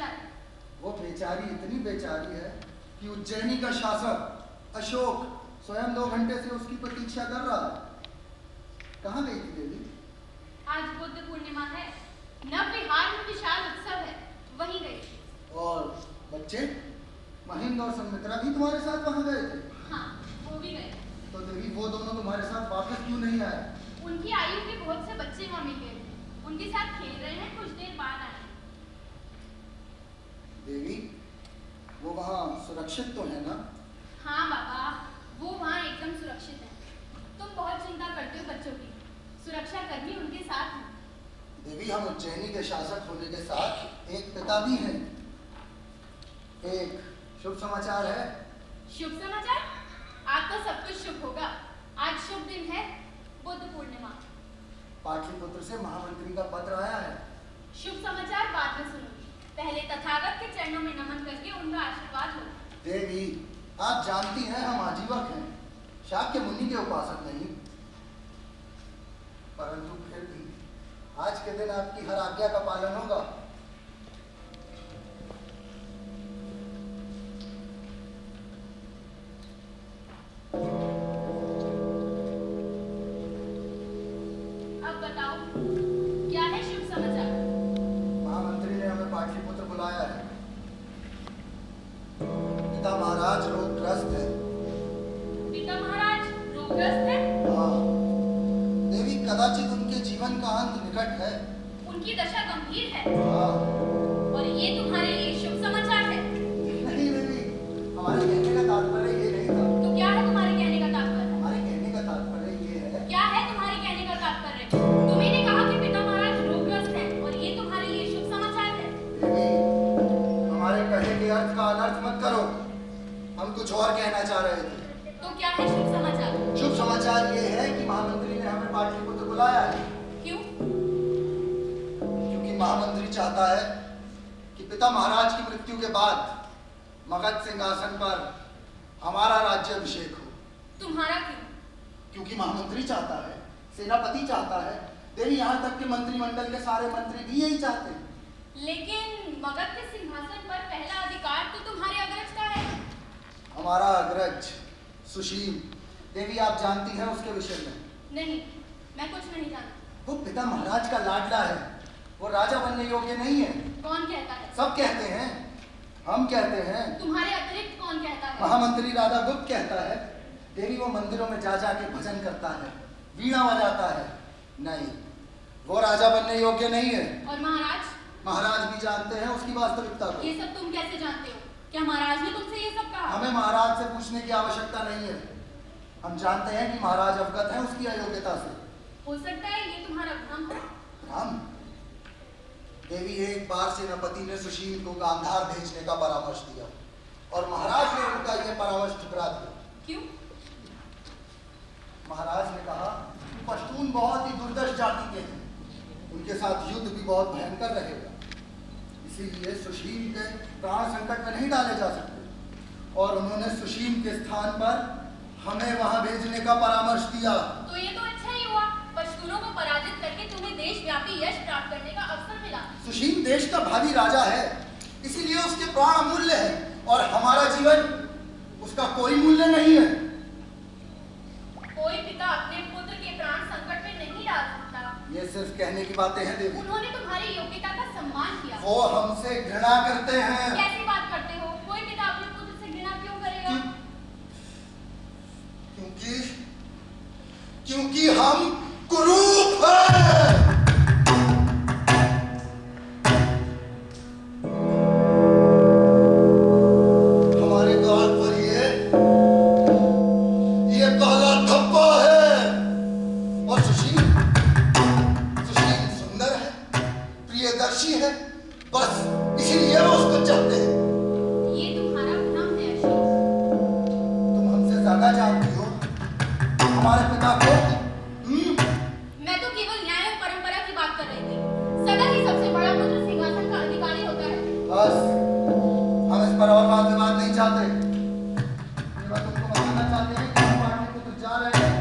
समाचार है? वो बेचारी इतनी बेचारी है कि उज्जैनी का शासक अशोक स्वयं 2 घंटे से उसकी प्रतीक्षा कर रहा है। कहाँ गई थी देवी? आज बुद्ध पूर्णिमा है, नवविहार में विशाल उत्सव है, वहीं गई। और बच्चे महिंद और संमित्रा भी तुम्हारे साथ वहाँ गए थे? हाँ, वो भी गए। तो देवी वो दोनों तुम्हारे साथ वापस क्यों नहीं आए? उनकी आयु के बहुत से बच्चे वहाँ मिल गए थे, उनके साथ खेल रहे हैं, कुछ देर बाद आए। देवी वो वहाँ सुरक्षित तो है ना? हाँ बाबा, वो वहाँ एकदम सुरक्षित है। तुम बहुत चिंता करते हो बच्चों की, सुरक्षा कर्मी उनके साथ हैं। देवी हम उज्जैनी के शासक होने के साथ एक पिता भी हैं। एक शुभ समाचार है। शुभ समाचार? आज तो सब कुछ शुभ होगा। आज शुभ दिन है, बुद्ध पूर्णिमा। पाटलिपुत्र से महामंत्री का पत्र आया है। शुभ समाचार बाद में सुनूंगी, पहले तथागत के चरणों में नमन करके उनका आशीर्वाद हो। देवी आप जानती हैं हम आजीवक हैं, शाक्य मुनि के उपासक नहीं, परंतु फिर भी आज के दिन आपकी हर आज्ञा का पालन होगा। अब बताओ क्या है शुभ समाचार? महामंत्री ने हमें पाटलिपुत्र बुलाया है। पिता महाराज रोगग्रस्त है। पिता महाराज रोगग्रस्त है? हाँ देवी, कदाचित उनके जीवन का अंत निकट है। उनकी दशा गंभीर है? हाँ। और ये तुम्हारे लिए शुभ समाचार है? नहीं देवी, हमारे कहने का तात्पर्य ये नहीं था। तो क्या है तुम्हारे कहने का तात्पर्य? हमारे कहने का तात्पर्य ये है। क्या है तुम्हारे कहने का तात्पर्य? तुम्ही ने कहा कि पिता महाराज रोगग्रस्त हैं और ये तुम्हारे लिए शुभ समाचार है। देवी हमारे कहे के अर्थ का अनर्थ मत करो, हम कुछ और कहना चाह रहे थे। तो क्या है शुभ समाचार? शुभ समाचार ये है कि महामंत्री ने हमें पाटलिपुत्र बुलाया है। क्यों? क्योंकि महामंत्री चाहता है कि पिता महाराज की मृत्यु के बाद मगध सिंहासन पर हमारा राज्याभिषेक हो। तुम्हारा क्यों? क्योंकि महामंत्री चाहता है, सेनापति चाहता है, देवी यहाँ तक कि मंत्रिमंडल के सारे मंत्री भी यही चाहते हैं। लेकिन मगध के सिंहासन पर पहला अधिकार तो तुम्हारे अग्रज का है। हमारा अग्रज सुशील, देवी आप जानती हैं उसके विषय में? नहीं, मैं कुछ नहीं जानती। वो पिता महाराज का लाडला है, वो राजा बनने योग्य नहीं है। कौन कहता है? सब कहते हैं, हम कहते हैं। तुम्हारे अतिरिक्त कौन कहता है? महामंत्री राधा गुप्त कहता है। देवी वो मंदिरों में जा जाके भजन करता है, वीणा बजाता है। नहीं, वो राजा बनने योग्य नहीं है। और महाराज? महाराज भी जानते हैं उसकी वास्तविकता को। ये सब तुम कैसे जानते हो? क्या महाराज ने तुमसे ये सब कहा? हमें महाराज से पूछने की आवश्यकता नहीं है। हम जानते हैं कि महाराज अवगत है उसकी अयोग्यता से। हो सकता है ये तुम्हारा भ्रम हो। भ्रम? देवी एक बार सेनापति ने सुशील को गांधार भेजने का परामर्श दिया और महाराज ने उनका यह परामर्श ठुकरा दिया। क्यों? महाराज ने कहा पश्तून बहुत ही दुर्दश जाति के हैं, उनके साथ युद्ध भी बहुत भयंकर रहेगा, इसीलिए सुशील के प्राण संकट में नहीं डाले जा सकते और उन्होंने सुशील के स्थान पर हमें वहां भेजने का परामर्श दिया। तो ये तो अच्छा ही हुआ, पश्तूनों को पराजित करके तुम्हें देशव्यापी यश प्राप्त करने का अवसर मिला। सुशील देश का भावी राजा है, इसीलिए उसके प्राण अमूल्य है और हमारा जीवन उसका कोई मूल्य नहीं है। कोई पिता अपने पुत्र के प्राण संकट में नहीं डाल सकता। ये सिर्फ कहने की बातें हैं देवी। उन्होंने तुम्हारी योग्यता का सम्मान किया। वो हमसे घृणा करते हैं। कैसी बात करते हो? कोई पिता अपने पुत्र से घृणा क्यों करेगा? क्योंकि हम कुरूप हैं। हमारे द्वार पर ये काला धब्बा है और सुशील सुंदर है, प्रियदर्शी है, बस इसीलिए वो उसको चाहते हैं। ये तुम्हारा भ्रम है अशोक। तुम हमसे ज्यादा जानती हो हमारे पिता को। मैं तो केवल न्याय और परंपरा की बात कर रही थी। सदा ही सबसे बड़ा पुत्र सिंहासन का अधिकारी होता है। बस हम इस पर और वाद विवाद नहीं चाहते। मैं तुमको बताना चाहते हैं कि हम पाटलिपुत्र जा रहे हैं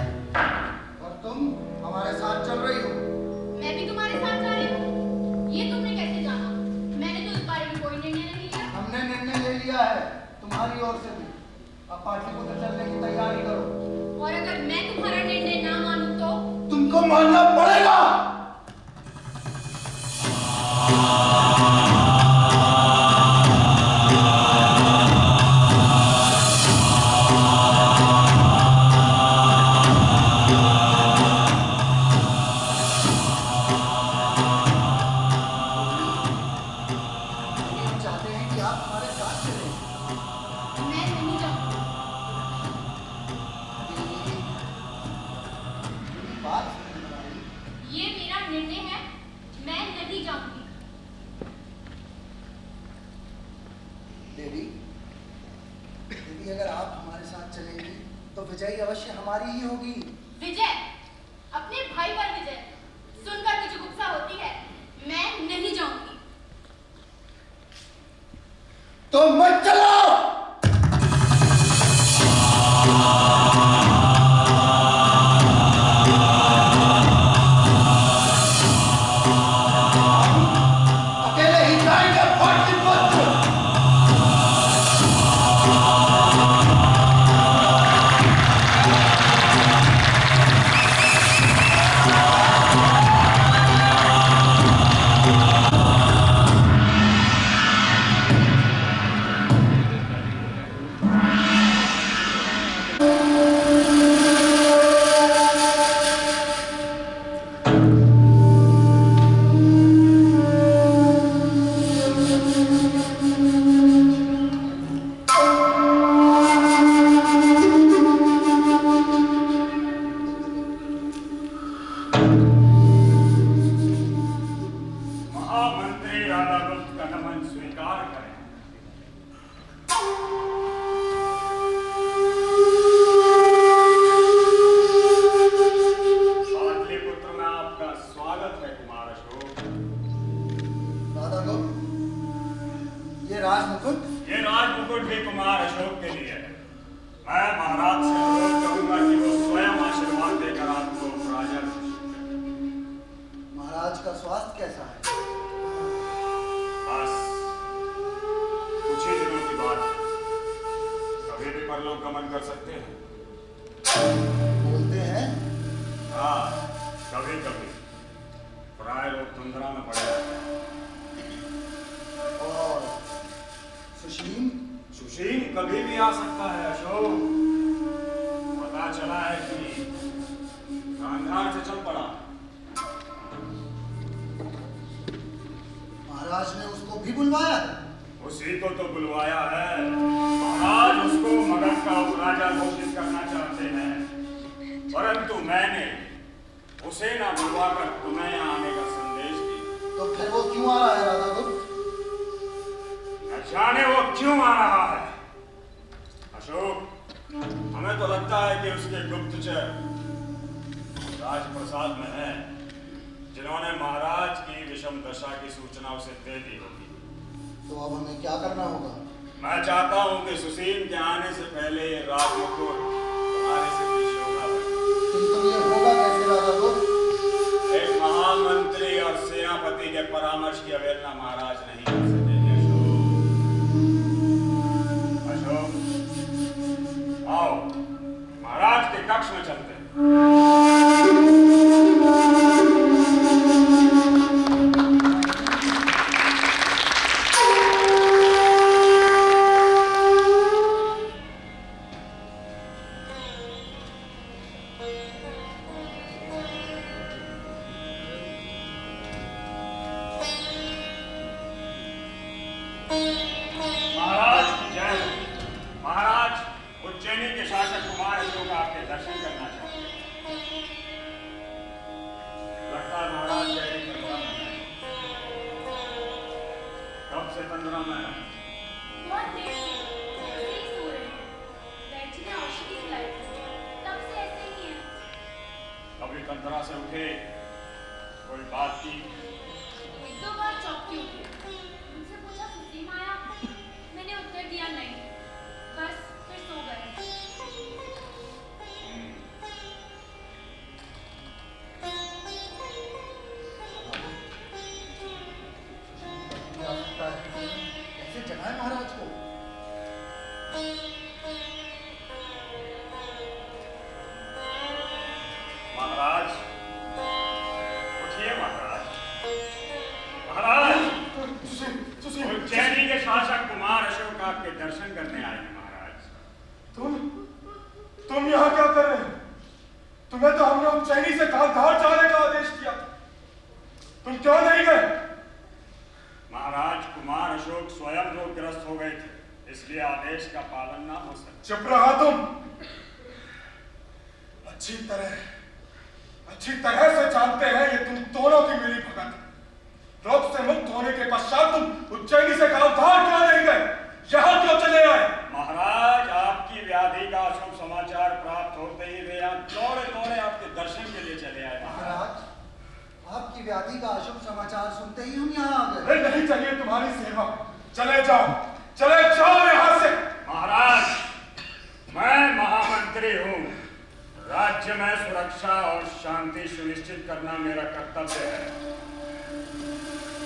और तुम हमारे साथ चल रही हो। मैं भी तुम्हारे साथ जा रही हूँ। ये तुमने कैसे जाना? मैंने तो इस बारे में कोई निर्णय लिया है तुम्हारी ओर से भी। अब पाटलिपुत्र चलने की तैयारी करो। और अगर मैं तुम्हारा निर्णय ना मानूं तो? तुमको मानना पड़ेगा। विजय अवश्य हमारी ही होगी। विजय? अपने भाई पर विजय? सुनकर मुझे गुस्सा होती है। मैं नहीं जाऊंगी। तो मत चलो। आपके दर्शन करने आए हैं महाराज। तुम यहाँ क्या कर रहे हो? तुम्हें तो हमने उज्जैनी से गांधार जाने का आदेश दिया, तुम क्यों नहीं गए? महाराज, कुमार अशोक स्वयं रोगग्रस्त हो गए थे, इसलिए आदेश का पालन ना हो सका। चुप रहा तुम। अच्छी तरह से जानते हैं ये तुम दोनों की मिली भगत। रोग से मुक्त होने के पश्चात तुम उज्जैनी से गांधार क्यों नहीं गए? यहाँ क्यों चले आए? महाराज, आपकी व्याधि का शुभ समाचार प्राप्त होते ही वे यहाँ दौड़े दौड़े आपके दर्शन के लिए चले आए। महाराज, आपकी व्याधि का अशुभ समाचार सुनते ही हम यहाँ आ गए। नहीं चाहिए तुम्हारी सेवा, चले जाओ यहाँ से। महाराज, मैं महामंत्री हूँ, राज्य में सुरक्षा और शांति सुनिश्चित करना मेरा कर्तव्य है।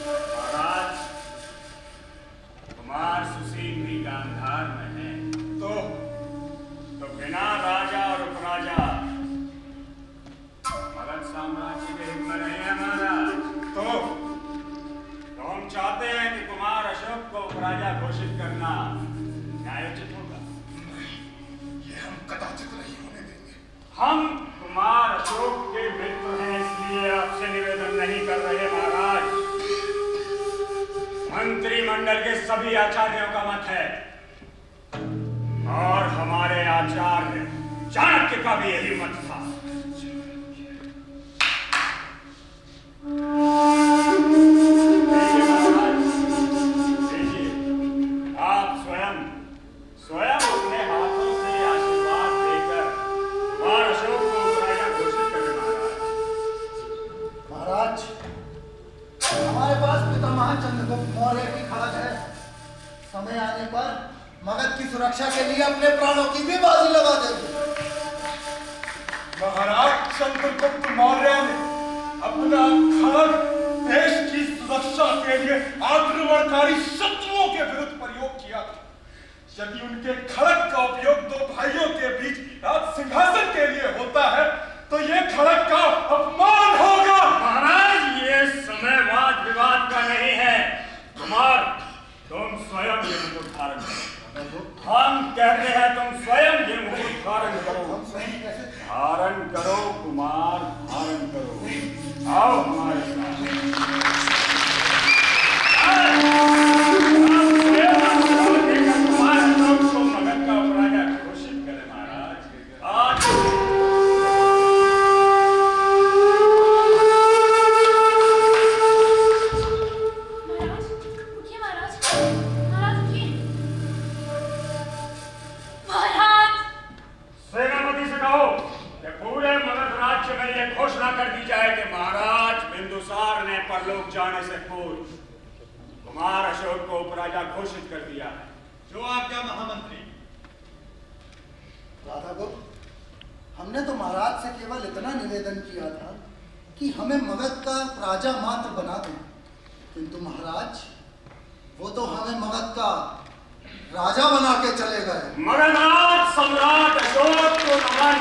महाराज, कुमार सुशील भी गांधार में है, तो बिना राजा और उपराजा मगध साम्राज्य के हित में नहीं है महाराज। तो हम चाहते हैं कि कुमार अशोक को उपराजा घोषित करना न्यायोचित होगा। ये हम कदाचित नहीं होने देंगे। हम कुमार अशोक के मित्र हैं, इसलिए आपसे निवेदन नहीं कर रहे महाराज। मंत्रिमंडल के सभी आचार्यों का मत है और हमारे आचार्य चाणक्य का भी यही मत था। देखिए, आप स्वयं अपने हाथों से आशीर्वाद देकर कुमार अशोक को उपराजा घोषित करें महाराज। महाराज, हमारे पास पितामह चंद्रगुप्त मौर्य की खाद है। समय आने पर मगध की सुरक्षा के लिए अपने प्राणों की भी बाजी लगा देंगे। महाराज चंद्रगुप्त मौर्य ने अपना खड़ग देश की सुरक्षा के लिए आक्रमणकारी शत्रुओं के विरुद्ध प्रयोग किया था। यदि उनके खड़ग का उपयोग दो भाइयों के बीच राज सिंहासन के लिए होता है तो ये खड़ग का अपमान होगा। महाराज, ये समय वाद विवाद का नहीं है। कुमार, तुम स्वयं ये मुकुट धारण करो। हम कहते हैं तुम स्वयं ये मुकुट धारण करो। हम स्वयं कैसे? धारण करो कुमार, धारण करो। आओ हमारे साथ। कुमार अशोक को मगध का उपराजा घोषित करें महाराज। आज सेनापति से कहो कि पूरे मगध राज्य में यह घोषणा कर दी जाए कि महाराज बिंदुसार ने परलोक जाने से पूर्व कुमार अशोक को उपराजा घोषित कर दिया है। जो आज्ञा महामंत्री। राधागुप्त, हमने तो महाराज से केवल इतना निवेदन किया था कि हमें मगध का राजा मात्र बना दें, किंतु महाराज वो तो हमें मगध का राजा बना के चले गए। मगधराज सम्राट अशोक को नमन।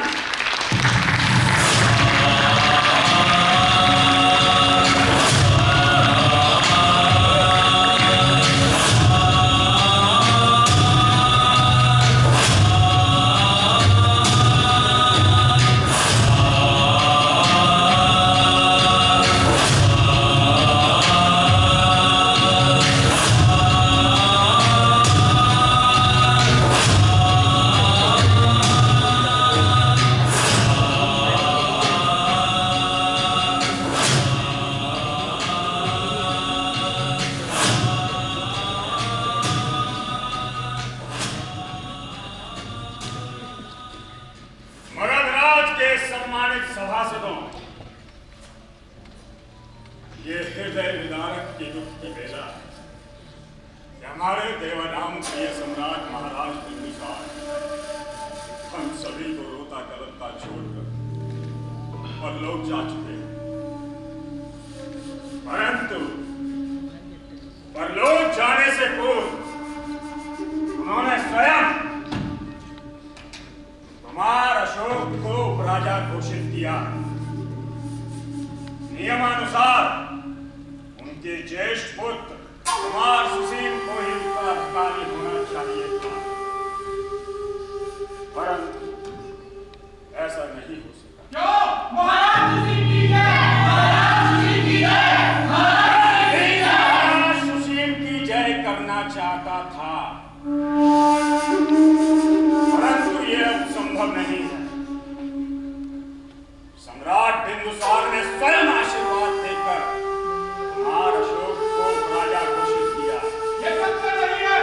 ये हृदय विदारक की दुख की बेला है कि हमारे देवनाम प्रिय सम्राट महाराज बिंदुसार हम सभी को रोता कलपता छोड़कर परलोक जा चुके हैं, परंतु परलोक जाने से पूर्व उन्होंने स्वयं कुमार अशोक को उपराजा घोषित किया। नियमानुसार उनके ज्येष्ठ पुत्र कुमार सुशील को ही उत्तराधिकारी होना चाहिए। चाहता था, परंतु यह अब संभव नहीं है। सम्राट बिंदुसार ने स्वयं आशीर्वाद देकर कुमार अशोक को राजा घोषित किया। ये सत्य नहीं है।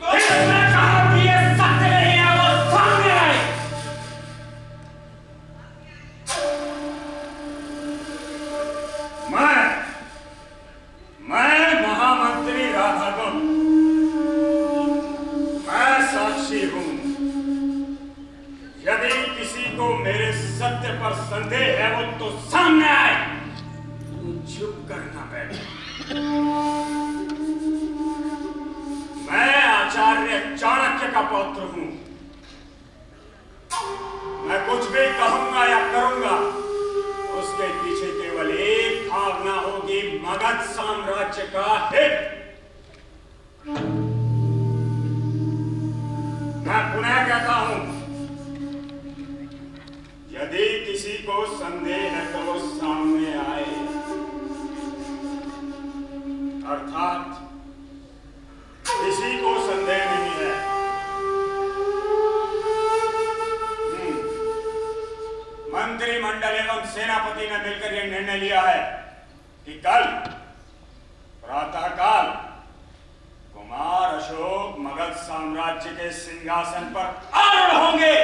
किसने कहा कि ये सत्य नहीं है? वो सामने आए। मैं महामंत्री राधागुप्त, मैं साक्षी हूं। यदि किसी को मेरे सत्य पर संदेह है वो तो सामने आए। तू चुप करना बैठे। मैं आचार्य चाणक्य का पौत्र हूं। मैं कुछ भी कहूंगा या करूंगा उसके पीछे केवल एक भावना होगी, मगध साम्राज्य का हित। मैं पुनः कहता हूं, यदि किसी को संदेह है तो वो सामने आए। अर्थात किसी को संदेह नहीं है। मंत्रिमंडल एवं सेनापति ने मिलकर यह निर्णय लिया है कि कल प्रातःकाल कुमार अशोक मगध साम्राज्य के सिंहासन पर आरूढ़ होंगे।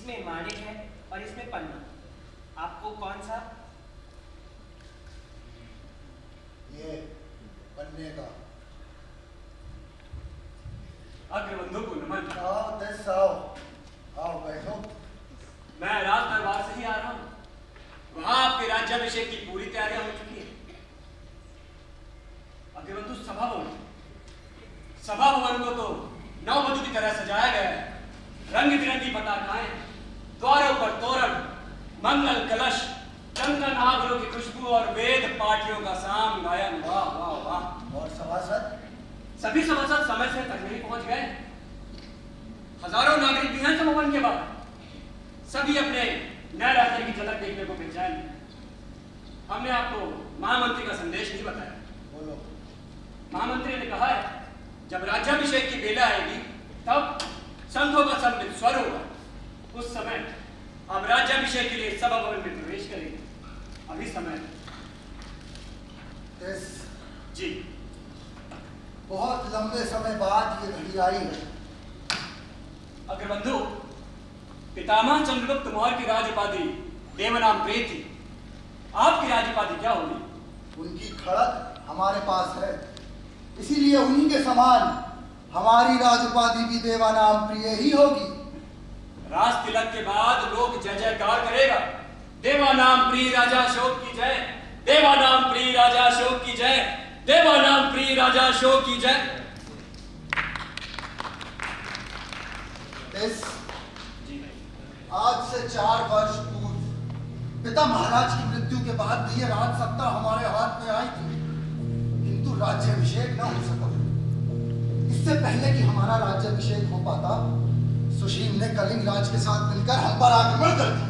इसमें माणिक है और इसमें पन्ना। आपको कौन सा? ये पन्ने का। अग्रबंधु को नमन। आओ देश आओ, आओ बैठो। मैं राज दरबार से ही आ रहा हूँ। वहां आपके राज्याभिषेक की पूरी तैयारियां हो चुकी है। अग्रबंधु सभा भवन को तो नववधु की तरह सजाया गया है। रंग बिरंगी पताकाएं, द्वारों पर तोरण, मंगल कलश, चंदन आभरों की खुशबू और वेद पाठियों का साम गायन। वाह वाह वाह। और सभासद? सभी सभासद समय से तक नहीं पहुंच गए। हजारों नागरिक भी हैं भवन के बाद। सभी अपने नए राज्य की झलक देखने को बेचैन हैं। हमने आपको महामंत्री का संदेश नहीं बताया। बोलो। महामंत्री ने कहा है जब राज्याभिषेक की बेला आएगी तब संतों का सम्मिलित स्वर होगा। उस समय आप राज्याभिषेक के लिए सभा भवन में प्रवेश करेंगे। अभी समय जी बहुत लंबे समय बाद ये घड़ी आई है। अग्रबंधु, पितामह चंद्रगुप्त मौर्य की राज उपाधि देवनाम प्रिय थी। आपकी राज उपाधि क्या होगी? उनकी खड़क हमारे पास है, इसीलिए उन्हीं के समान हमारी राज उपाधि भी देवानाम प्रिय ही होगी। राज तिलक के बाद लोग जय जयकार करेगा। देवानाम प्रिय राजा अशोक की जय, देवानाम प्रिय राजा अशोक की जय, देवानाम प्रिय राजा अशोक की जय। आज से 4 वर्ष पूर्व पिता महाराज की मृत्यु के बाद भी ये राज सत्ता हमारे हाथ में आई थी, किंतु राज्याभिषेक न हो सका। इससे पहले कि हमारा राज्याभिषेक हो पाता, सुशील ने कलिंग राज के साथ मिलकर हम पर आक्रमण कर दिया।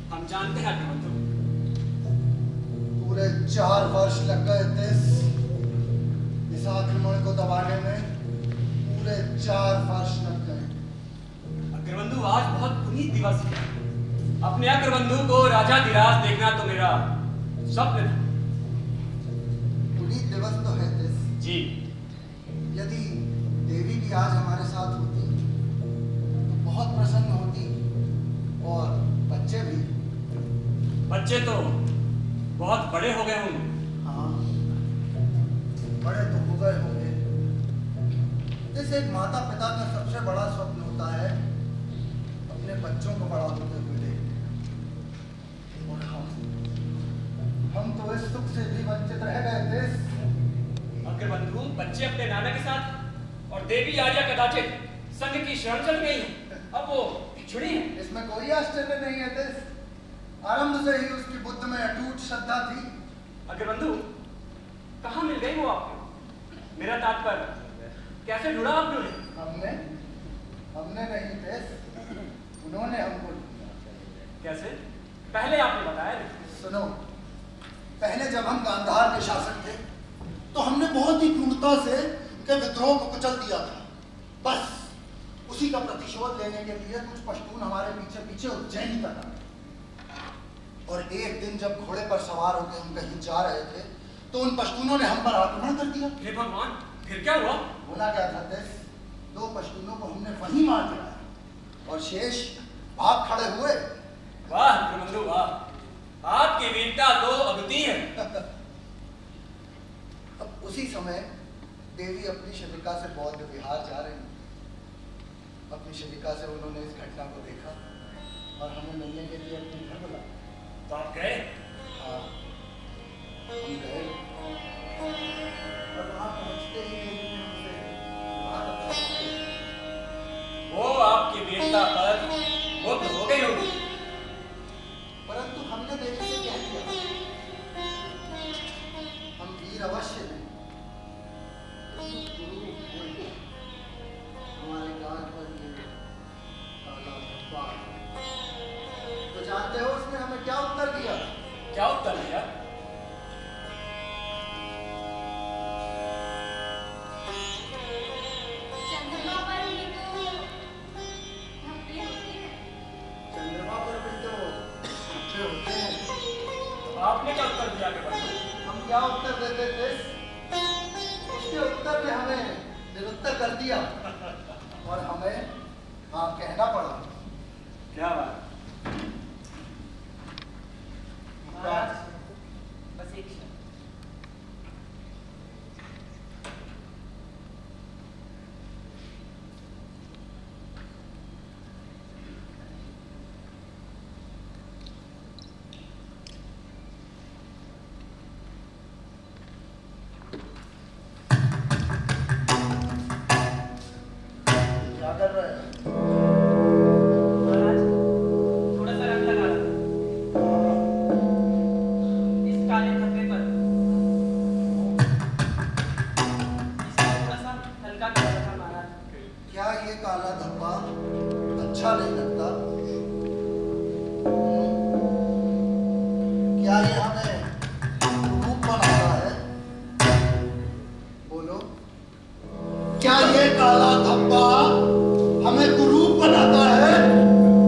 हम जानते हैं अग्रबंधु। पूरे 4 वर्ष लग गए थे इस आक्रमण को दबाने में। पूरे 4 वर्ष लग गए। अग्रबंधु, आज बहुत पुनीत दिवस है। अपने अग्रबंधु को राजाधिराज देखना तो मेरा स्वप्न था। पुनीत दिवस तो है जी। यदि देवी भी आज हमारे साथ होती तो बहुत प्रसन्न होती, और बच्चे भी। बच्चे तो बहुत बड़े हो गए होंगे। हाँ, बड़े तो हो गए होंगे। जैसे एक माता पिता का सबसे बड़ा स्वप्न होता है अपने बच्चों को बड़ा होते हुए देखना, और हम तो इस सुख से भी वंचित रह गए थे। अग्रबंधु, बच्चे अपने नाना के साथ और देवी आर्या कदाचित संघ की शरण चल गई है। अब वो छुड़ी है। इसमें कोई आश्चर्य नहीं है। आरंभ से ही उसकी बुद्ध में अटूट श्रद्धा थी। अग्रबंधु, कहाँ मिल गई वो आपको? मेरा तात्पर्य, कैसे ढूंढा आपने? हमने नहीं थे, उन्होंने हमको ढूंढा। कैसे? पहले आपने बताया नहीं। सुनो, पहले जब हम गांधार के शासक थे तो हमने बहुत ही क्रूरता से उनके विद्रोह को कुचल दिया था। बस उसी का प्रतिशोध लेने के लिए कुछ पश्तून हमारे पीछे पीछे उज्जैन तक आए। और एक दिन जब घोड़े पर सवार होकर हम कहीं जा रहे थे तो उन पश्तूनों ने हम पर आक्रमण कर दिया। हे भगवान, फिर क्या हुआ? होना क्या था देश, 2 पश्तूनों को हमने वहीं मार गिराया और शेष भाग खड़े हुए। वाह अग्रबंधु वाह, आपकी वीरता तो अद्वितीय है। अब उसी समय देवी अपनी शिविका से बौद्ध विहार जा रही। अपनी शिविका से उन्होंने इस घटना को देखा और हमें मिलने के लिए अपने घर बुलाया। तो आप गए? हाँ, हम गए और वहां पहुंचते ही देवी ने हमसे बात की। वो आपकी वीरता पर मुग्ध हो गई होगी। परंतु हमने देवी से कह दिया हम वीर अवश्य नहीं, गुरु बोले हमारे गाल पर ये काला धब्बा। तो जानते हो उसने हमें क्या उत्तर दिया? क्या उत्तर दिया? चंद्रमा पर भी तो धब्बे होते हैं। चंद्रमा पर भी तो धब्बे होते हैं। तो आपने क्या उत्तर दिया अग्रबंधु? हम क्या उत्तर देते थे? उसके उत्तर ने हमें निरुत्तर कर दिया और हमें हाँ कहना पड़ा। क्या बात? महाराज बस एक क्षण। क्या कर रहे हैं? महाराज थोड़ा सा रंग लगा रहा था। इस काले धब्बे पर इसको थोड़ा सा हल्का कर रहा था महाराज। क्या ये काला धब्बा अच्छा नहीं लगता? क्या ये हमें रूप बनाता है? बोलो, क्या ये काला धब्बा हमें कुरूप बनाता है?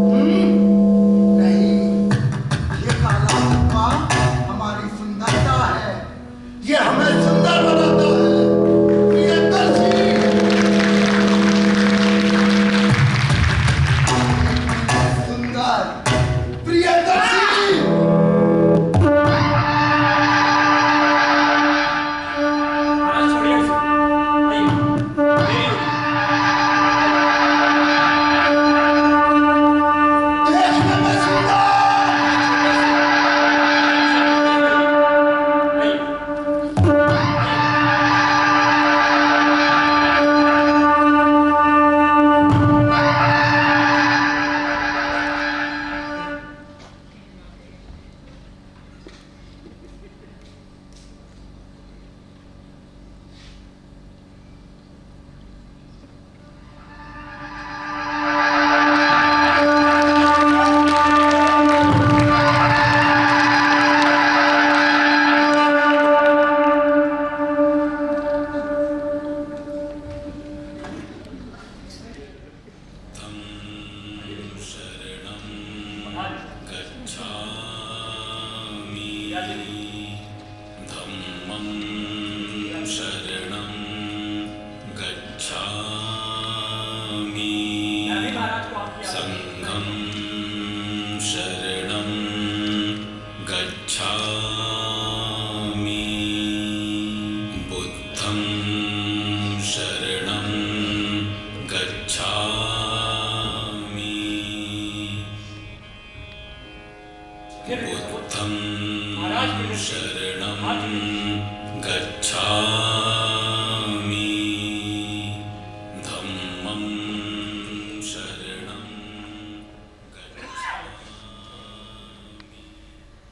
नहीं, ये काला धब्बा हमारी सुंदरता है। ये हमें सुंदर बनाता है। प्रियदर्शी, सुंदर प्रियदर्शी। महाराज छोड़िए उसे। आइए, मेरी होगी। देखने में सुंदर। आइए।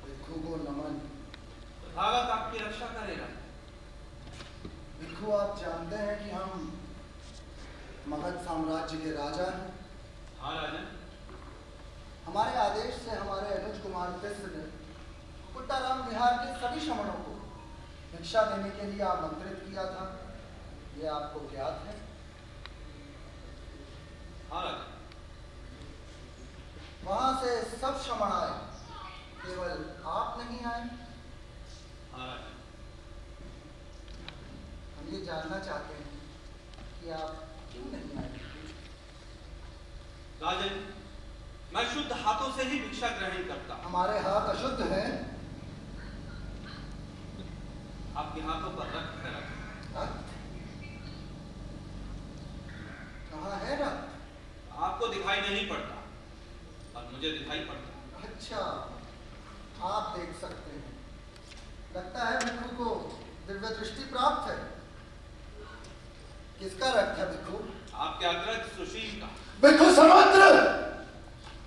भिक्खु को नमन। तथागत आपकी रक्षा करेगा। भिक्खु, आप जानते हैं कि हम मगध साम्राज्य के राजा हैं। हाँ राजन। हमारे आदेश से हमारे अनुज कुमार कृष्ण ने कुट्टाराम बिहार के सभी श्रमणों को भिक्षा देने के लिए आमंत्रित किया था। ये आपको ज्ञात है? हाँ राजन। वहां से सब श्रमण आए, केवल आप नहीं आए। हाँ राजन। हम ये जानना चाहते हैं कि आप क्यों नहीं आए? राजन, मैं शुद्ध हाथों से ही भिक्षा ग्रहण करता हूँ। हमारे हाथ अशुद्ध हैं। आपके हाथों पर रक्त है राजन। रक्त? कहाँ है रक्त? आपको दिखाई नहीं पड़ता और मुझे दिखाई पड़ता। अच्छा, आप देख सकते हैं। लगता है भिक्खु को दिव्य दृष्टि प्राप्त है। किसका रक्त है भिक्खु? आपके अग्रज सुशील का। भिक्खु समुद्र,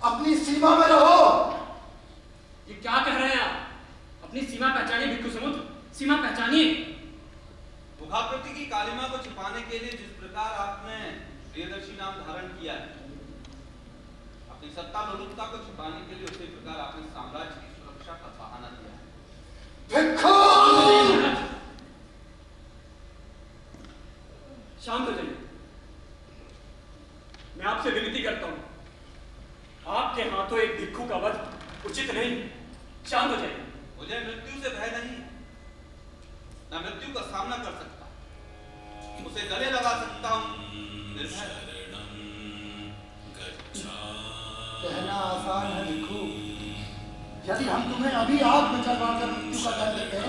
अपनी सीमा में रहो। ये क्या कह रहे हैं आप? अपनी सीमा पहचानिए भिक्खु समुद्र, सीमा पहचानिए। मुखाकृति की कालिमा को छिपाने के लिए जिस प्रकार आपने प्रियदर्शी नाम धारण किया है, अपनी सत्ता लोलुपता को छिपाने के लिए उसी प्रकार आपने साम्राज्य की सुरक्षा का बहाना दिया है। भिक्खु! शांत हो जाइए। मैं आपसे विनती करता हूं, आपके हाथों एक भिक्खु का वध उचित नहीं। शांत हो जाइए। मुझे मृत्यु से भय नहीं है। मैं मृत्यु का सामना कर सकता हूं, उसे गले लगा सकता हूं, निर्भय। कहना आसान है भिक्षु। यदि हम तुम्हें अभी आग में जलवाकर मृत्यु का दंड दें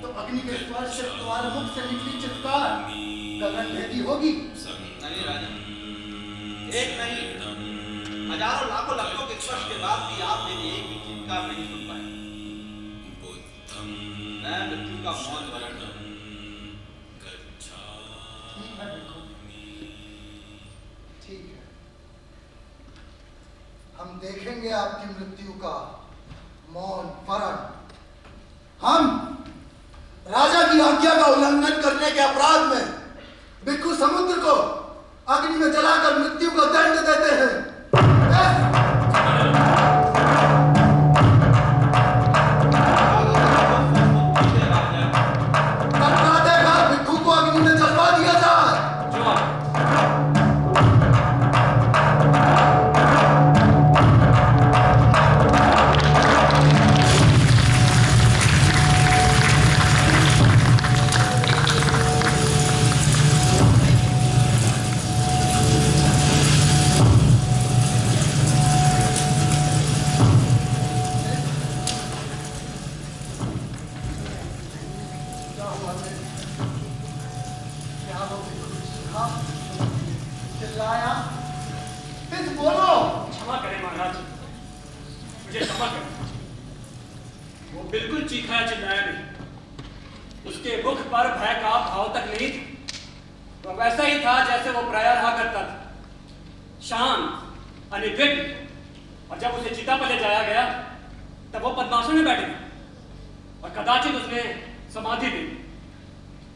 तो अग्नि के स्पर्श से तुम्हारे मुख से निकली चित्कार गगन भेदी होगी। नहीं राजा, एक नहीं हजारों लाखों लक्षों के स्पर्श के बाद भी आप मेरी एक भी चित्कार नहीं सुन पाए। मैं मृत्यु का मौन वरण करूं। ठीक है, हम देखेंगे आपकी मृत्यु का मौन वरण। हम राजा की आज्ञा का उल्लंघन करने के अपराध में भिक्षु समुद्र को अग्नि में जलाकर मृत्यु का दंड देते हैं। भिक्षु को अग्नि में जलवा दिया जाए। चिल्लाया, फिर बोलो। क्षमा करें महाराज, मुझे क्षमा करें। वो बिल्कुल चीखा या चिल्लाया नहीं। उसके मुख पर भय का भाव तक नहीं था। वह वैसा ही था जैसे वो प्रायः रहा करता था, शांत, अनिर्विघ्न। और जब उसे चिता पर ले जाया गया तब वो पद्मासन में बैठे थे और कदाचित उसने समाधि ली।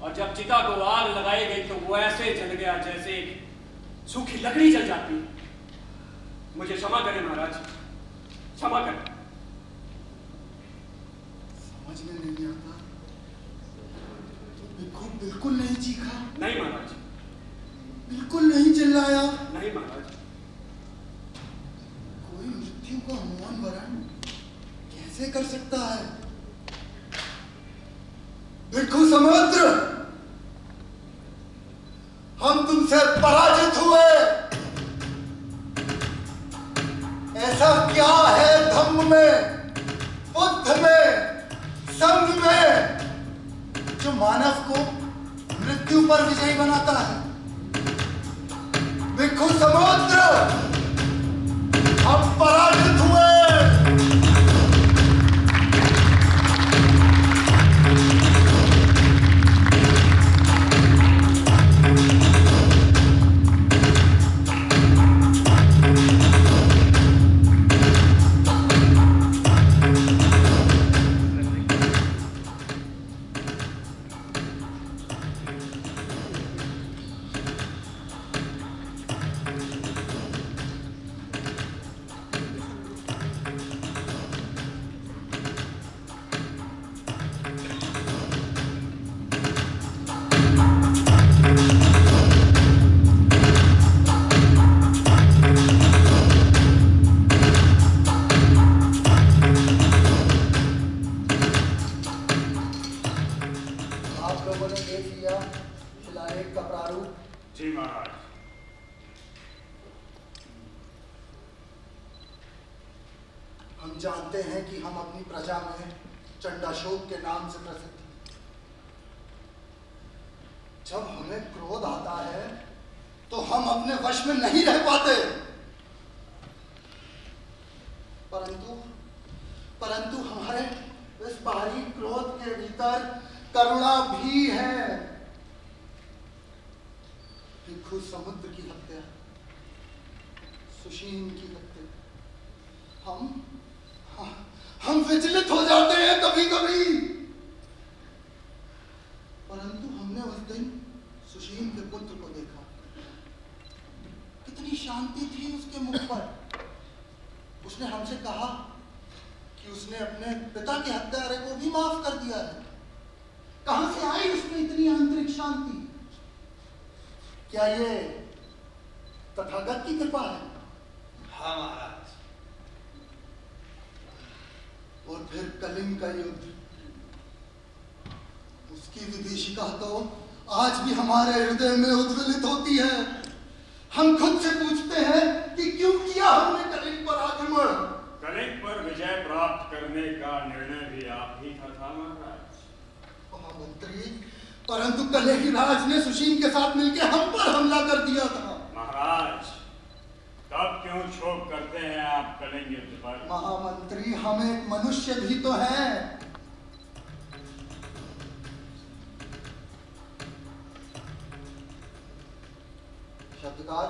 और जब चिता को आग लगाई गई तो वो ऐसे जल गया जैसे सूखी लकड़ी जल जाती है। मुझे क्षमा करें महाराज, क्षमा करें। समझ में नहीं आता, तो भिक्षु बिल्कुल नहीं चीखा? नहीं महाराज। बिल्कुल नहीं चिल्लाया? नहीं महाराज। कोई मृत्यु का मौन वरण कैसे कर सकता है? भिक्षु समुद्र, हम तुमसे पराजित हुए। ऐसा क्या है धम्म में, बुद्ध में, संघ में जो मानव को मृत्यु पर विजयी बनाता है? भिक्षु समुद्र, हम पराजित हुए। जी महाराज। हम जानते हैं कि हम अपनी प्रजा में चंडाशोक के नाम से प्रसिद्ध हैं। जब हमें क्रोध आता है तो हम अपने वश में नहीं रह पाते। परंतु हमारे इस बाहरी क्रोध के भीतर करुणा भी है। भिक्षु समुद्र की हत्या, सुशील की हत्या, हम विचलित हो जाते हैं कभी कभी। परंतु हमने उस दिन सुशील के पुत्र को देखा, कितनी शांति थी उसके मुख पर। उसने हमसे कहा कि उसने अपने पिता के हत्यारे को भी माफ कर दिया है। कहां से आई उसमें इतनी आंतरिक शांति? क्या ये तथागत की कृपा है? हाँ महाराज। और फिर कलिंग का युद्ध, उसकी विभीषिका तो आज भी हमारे हृदय में उद्वेलित होती है। हम खुद से पूछते हैं कि क्यों किया हमने कलिंग निर्णय भी आप ही का था महाराज। महामंत्री, परंतु कलेहिराज ने सुशील के साथ मिलकर हम पर हमला कर दिया था। महाराज, तब क्यों क्षोभ करते हैं आप कलिंग युद्ध पर? महामंत्री, हम एक मनुष्य भी तो हैं। शब्दकार,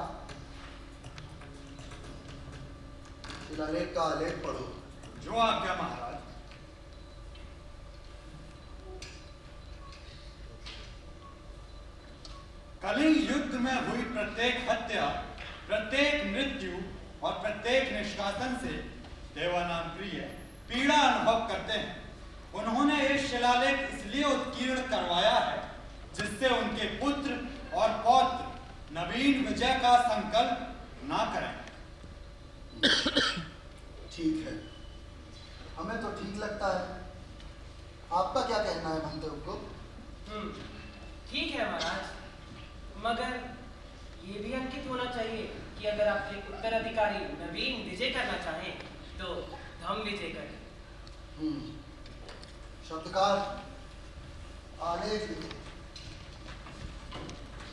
शिलालेख का आलेख पढ़ो। जो आज्ञा महाराज। कलिंग युद्ध में हुई प्रत्येक हत्या, प्रत्येक मृत्यु और प्रत्येक निष्कासन से देवानाम प्रिय पीड़ा अनुभव करते हैं। उन्होंने ये शिलालेख इसलिए उत्कीर्ण करवाया है जिससे उनके पुत्र और पौत्र नवीन विजय का संकल्प ना करें। ठीक है, हमें तो ठीक लगता है। आपका क्या कहना है मंत्र को? ठीक है महाराज, मगर ये भी अंकित होना चाहिए कि अगर आपके उत्तराधिकारी नवीन विजय करना चाहें तो हम विजय करें। शब्दकार, आलेख लिखो।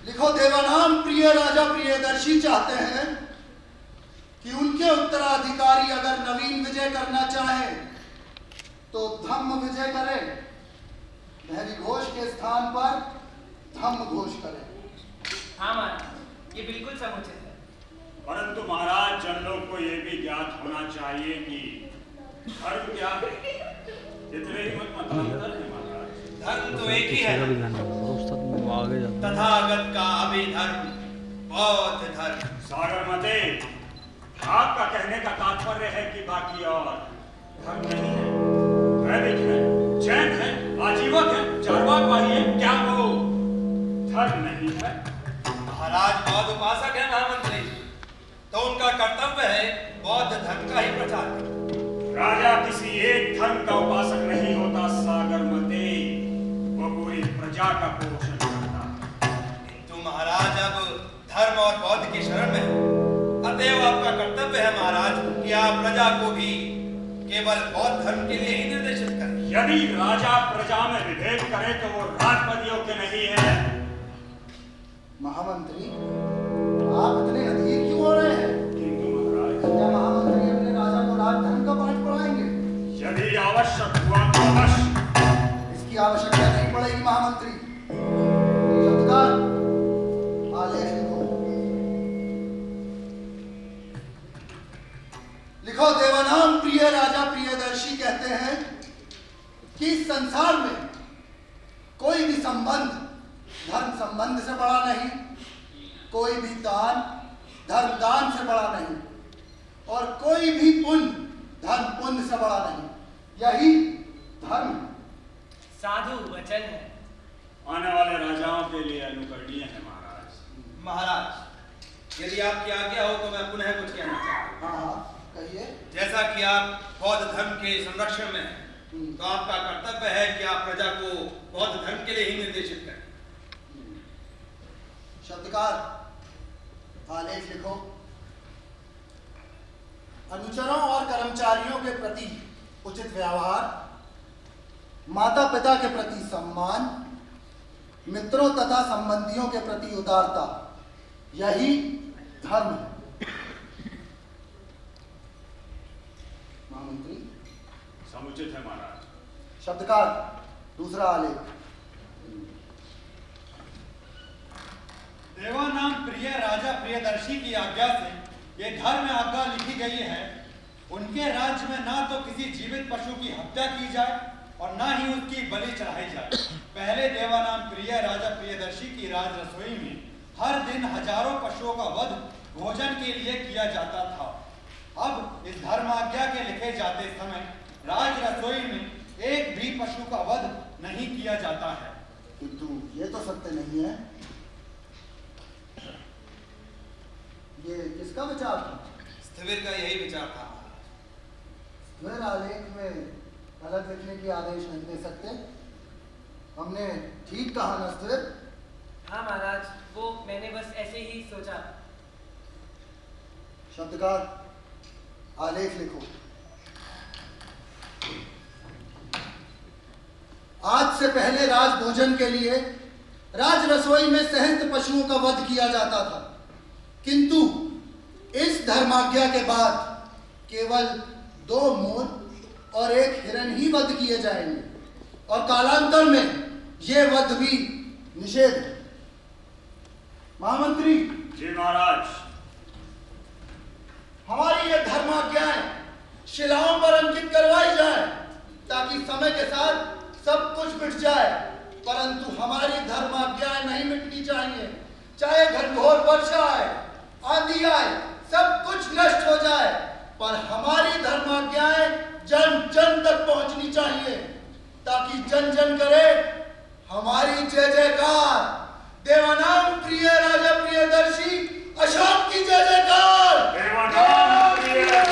लिखो, देवानाम प्रिय राजा प्रियदर्शी चाहते हैं कि उनके उत्तराधिकारी अगर नवीन विजय करना चाहे तो धम्म विजय करें, धैर्य घोष के स्थान पर धम्म घोष करें। हाँ महाराज, ये बिल्कुल समुचित है। परंतु महाराज, जन लोग को यह भी ज्ञात होना चाहिए कि धर्म क्या है। इतने ही मतांतर है महाराज। धर्म तो एक ही है, तथागत का अभिधर्म बौद्ध धर्म। सागर मते, आपका कहने का तात्पर्य है कि बाकी और धर्म नहीं है, वैदिक है, जैन है, आजीवक है, चार्वाकवादी है, क्या वो धर्म नहीं है? महाराज बौद्ध उपासक है महामंत्री, तो उनका कर्तव्य है बौद्ध धर्म का ही प्रचार करना। राजा किसी एक धर्म का उपासक नहीं होता सागर मते, वो पूरी प्रजा का पोषण करता है। किंतु महाराज अब धर्म और बौद्ध की शरण में है, अतएव आपका कर्तव्य है महाराज कि आप प्रजा को भी केवल बौद्ध धर्म के लिए ही निर्देशित करें। यदि राजा प्रजा में विभेद करे तो वो राजपद योग्य नहीं है। महामंत्री, आप इतने अधीर क्यों हो रहे हैं? किंतु महाराज, क्या महामंत्री अपने राजा को राजधर्म का पाठ पढ़ाएंगे? यदि आवश्यक हुआ तो अवश्य। इसकी आवश्यकता नहीं पड़ेगी महामंत्री। शब्दकार, आलेख लिखो। लिखो, देवानाम प्रिय राजा प्रियदर्शी कहते हैं कि इस संसार में कोई भी संबंध धर्म संबंध से बड़ा नहीं, कोई भी दान धर्म दान से बड़ा नहीं, और कोई भी पुण्य धर्म पुण्य से बड़ा नहीं। यही धर्म साधु वचन है। आने वाले राजाओं के लिए अनुकरणीय है महाराज। महाराज, यदि आपकी आज्ञा हो तो मैं पुनः कुछ कहना चाहता हूँ। हाँ, कहिए। जैसा कि आप बौद्ध धर्म के संरक्षण में हैं, तो आपका कर्तव्य है कि आप प्रजा को बौद्ध धर्म के लिए ही निर्देशित करें। शब्दकार, आलेख लिखो। अनुचरों और कर्मचारियों के प्रति उचित व्यवहार, माता पिता के प्रति सम्मान, मित्रों तथा संबंधियों के प्रति उदारता, यही धर्म है। महामंत्री, समुचित है महाराज। शब्दकार, दूसरा आलेख। देवानाम प्रिय राजा प्रियदर्शी की आज्ञा से ये धर्म आज्ञा लिखी गई है, उनके राज्य में ना तो किसी जीवित पशु की हत्या की जाए और ना ही उसकी बलि चढ़ाई जाए। पहले देवानाम प्रिय राजा प्रियदर्शी की राज रसोई में हर दिन हजारों पशुओं का वध भोजन के लिए किया जाता था। अब इस धर्म आज्ञा के लिखे जाते समय राज रसोई में एक भी पशु का वध नहीं किया जाता है। किंतु ये तो सत्य नहीं है। ये किसका विचार था? स्थविर का यही विचार था। स्थिर आलेख में गलत लिखने की आदेश नहीं दे सकते। हमने ठीक कहा ना स्थिर? हाँ महाराज, वो मैंने बस ऐसे ही सोचा। शब्दकार, आलेख लिखो। आज से पहले राज भोजन के लिए राज रसोई में सहस्त्र पशुओं का वध किया जाता था, किंतु इस धर्माज्ञा के बाद केवल 2 मोर और 1 हिरन ही वध किए जाएंगे और कालांतर में ये वध भी निषेध है। महामंत्री जी महाराज, हमारी ये धर्माज्ञाएं शिलाओं पर अंकित करवाई जाए ताकि समय के साथ सब कुछ मिट जाए, परंतु हमारी धर्माज्ञाएं नहीं मिटनी चाहिए। चाहे घनघोर वर्षा आए, आंधी आए, सब कुछ नष्ट हो जाए, पर हमारी धर्माज्ञाएं जन जन तक पहुंचनी चाहिए ताकि जन जन करे हमारी जय जयकार। देवानाम प्रिय राजा प्रियदर्शी अशोक की जय जयकार। देवानाम प्रिय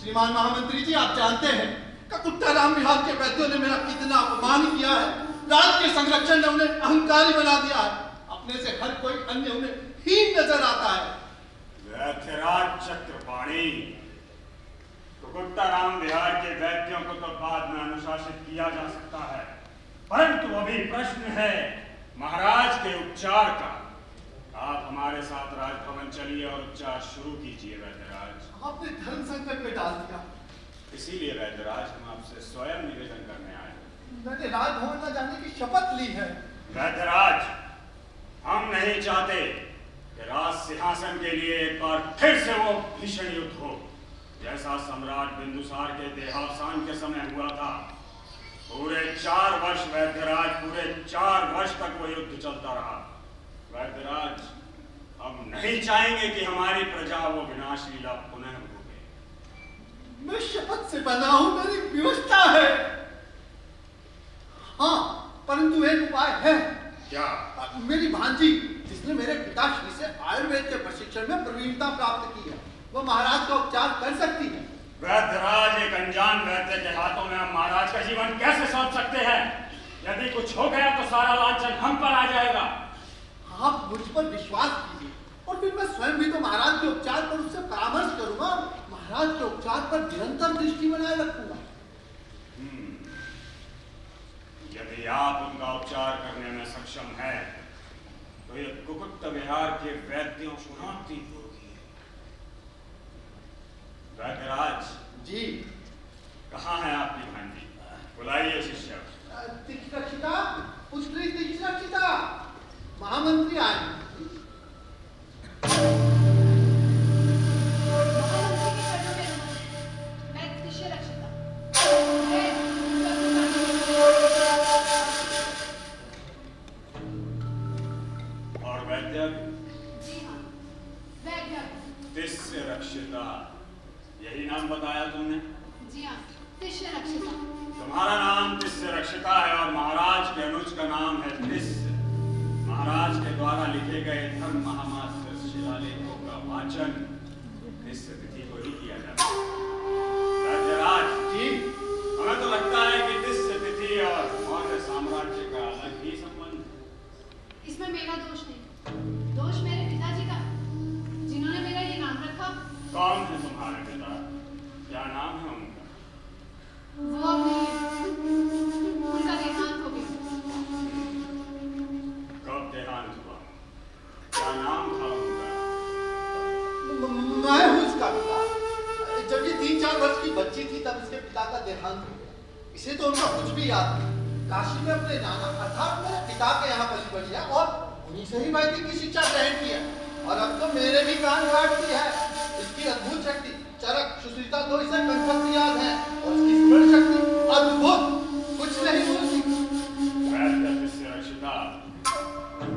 श्रीमान महामंत्री जी, आप जानते हैं ककुट्टा राम विहार के वैद्यों ने मेरा कितना अपमान किया है। राज के संरक्षण ने उन्हें अहंकारी बना दिया है। अपने से हर कोई अन्य उन्हें हीन नजर आता है। वैद्यराज चक्रपाणी, ककुट्टा राम विहार के वैद्यों को तो बाद में अनुशासित किया जा सकता है, परंतु अभी प्रश्न है महाराज के उपचार का। आप हमारे साथ राजभवन चलिए और उपचार शुरू कीजिए वैद्यराज। आपने धर्म संकट में डाल दिया, इसीलिए वैद्यराज हम आपसे स्वयं निवेदन करने आए। मैंने राजभवन न जाने की शपथ ली है। वैद्यराज, हम नहीं चाहते कि राज सिंहासन के लिए एक बार फिर से वो भीषण युद्ध हो जैसा सम्राट बिंदुसार के देहावसान के समय हुआ था। पूरे 4 वर्ष वैद्यराज, पूरे 4 वर्ष तक वो युद्ध चलता रहा। वैद्यराज, हम नहीं चाहेंगे कि हमारी प्रजा वो विनाश लीला पुनः भोगे। मैं शपथ से बना हूं, मेरी व्यवस्था है। हाँ, परंतु एक उपाय है। क्या? मेरी भांजी, जिसने मेरे पिताश्री से आयुर्वेद के प्रशिक्षण में प्रवीणता प्राप्त की है, वो महाराज का उपचार कर सकती है। वैद्यराज, एक अनजान वैद्य के हाथों में हम महाराज का जीवन कैसे सौंप सकते हैं? यदि कुछ हो गया तो सारा लांछन हम पर आ जाएगा। आप मुझ पर विश्वास कीजिए और फिर मैं स्वयं भी तो महाराज के उपचार पर उससे परामर्श करूंगा। महाराज के उपचार पर निरंतर दृष्टि बनाए रखूंगा। यदि आप उनका उपचार करने में सक्षम है तो ये कुकुट्टा विहार के वैद्यों को शांति होगी। वैद्यराज जी, कहाँ है आपकी भांजी? बुलाइए शिष्य। तीक्ष्णरक्षिता, पुत्री तीक्ष्णरक्षिता, महामंत्री आए। महाराज के अनुज का नाम है तिस्य। महाराज के द्वारा लिखे गए धर्म महामात्र शिलालेखों का वाचन तिस्य तिथि को ही किया जाता है। राज्यराज जी, हमें तो लगता है कि तिस्य तिथि और मौर्य साम्राज्य का अलग ही संबंध है। इसमें मेरा दोष नहीं, दोष मेरे पिताजी का, जिन्होंने मेरा ये नाम रखा। कौन है तुम्हारे पिता? क्या नाम है उनका? वो अब नहीं है, उनका देहांत हो गया। कब देहांत हुआ? क्या नाम था उनका? मैं हूँ उसका पिता। जब ये 3-4 वर्ष की बच्ची थी तब इसके पिता का देहांत हो गया। इसे तो उनका कुछ भी याद नहीं। काशी में अपने नाना अर्थात मेरे पिता के यहाँ पली बड़ी है और उन्हीं से ही वैदिक की शिक्षा ग्रहण की है। और अब तो मेरे भी कान काटती है। इसकी अद्भुत शक्ति, चरक, सुश्रिता तो इसे कंठस्थ याद है और इसकी स्मरण शक्ति अद्भुत, कुछ नहीं भूलती। रक्षिता,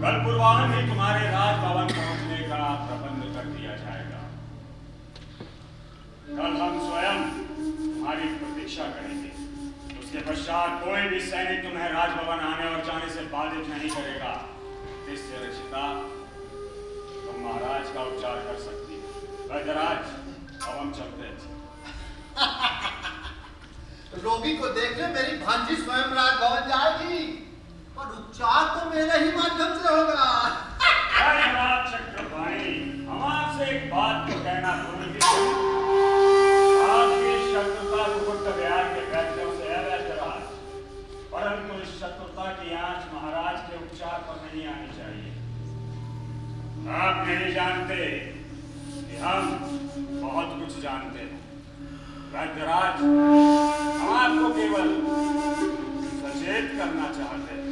कल पूर्वाह्न ही तुम्हारे राजभवन पहुंचने का प्रबंध कर दिया जाएगा। कल हम स्वयं तुम्हारी प्रतीक्षा करेंगे। उसके पश्चात कोई भी सैनिक तुम्हें राजभवन आने और जाने से बाधित नहीं करेगा। इससे रक्षिता, तुम महाराज का उपचार कर सकती हो। वैद्यराज, अब हम चलते हैं। रोगी को देखने मेरी भांजी स्वयं राजभवन जाएगी और उपचार तो मेरे ही माध्यम से होगा। चक्रपाणी, हम आपसे एक बात तो कहना भूल गए। आपकी शत्रुता कुकुट बिहार के वैद्यों से है वैद्यराज, परंतु इस शत्रुता की आंच महाराज के उपचार पर नहीं आनी चाहिए। आप नहीं जानते कि हम बहुत कुछ जानते हैं। वैद्यराज, हम आपको केवल सचेत करना चाहते हैं।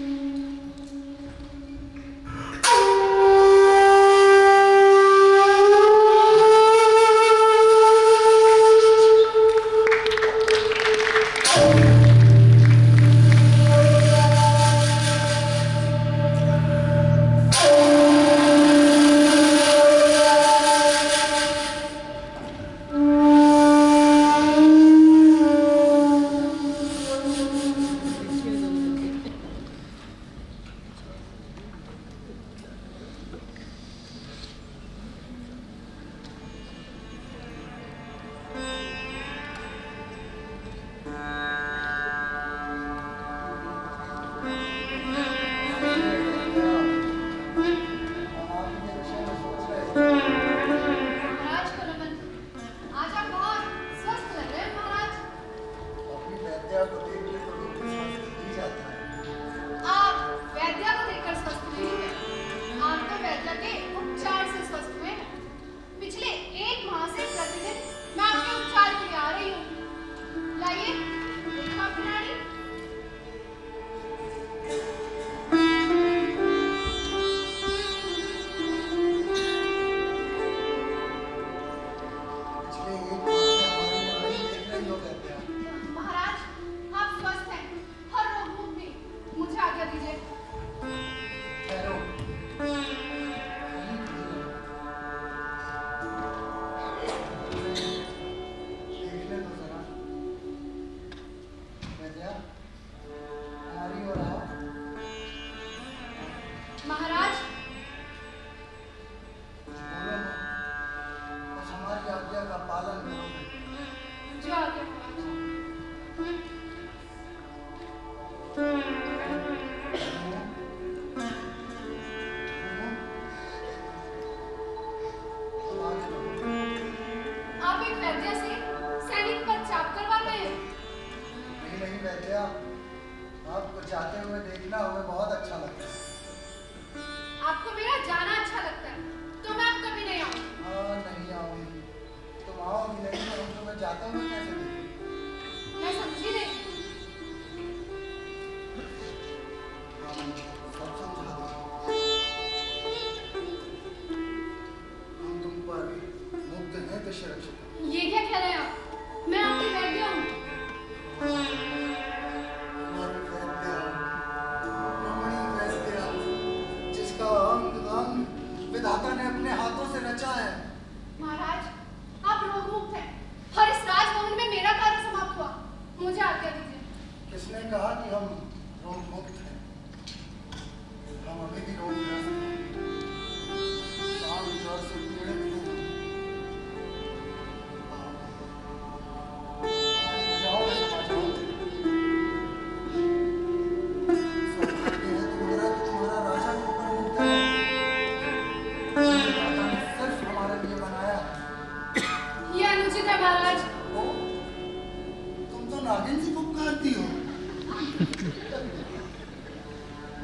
ये क्या कह रहे हैं आप? मैं आपकी वैद्य हूँ। जिसका अंग अंग विधाता ने अपने हाथों से रचा है। महाराज, आप रोग मुक्त हैं और इस राजभवन में मेरा कार्य समाप्त हुआ। मुझे आज्ञा दीजिए। किसने कहा कि हम रोग मुक्त हैं? हम अभी भी रोगग्रस्त हैं। सांप ज्वर से पीड़ित हैं। हमारी भुजाओं में समा जाओ। सौभाग्य है तुम्हारा कि तुम्हारा राजा ऊपर मिलता है। तुम्हें राजा ने सिर्फ हमारे लिए बनाया। ये अनुचित है महाराज। ओ, तुम तो नागिन से पुकारती हो।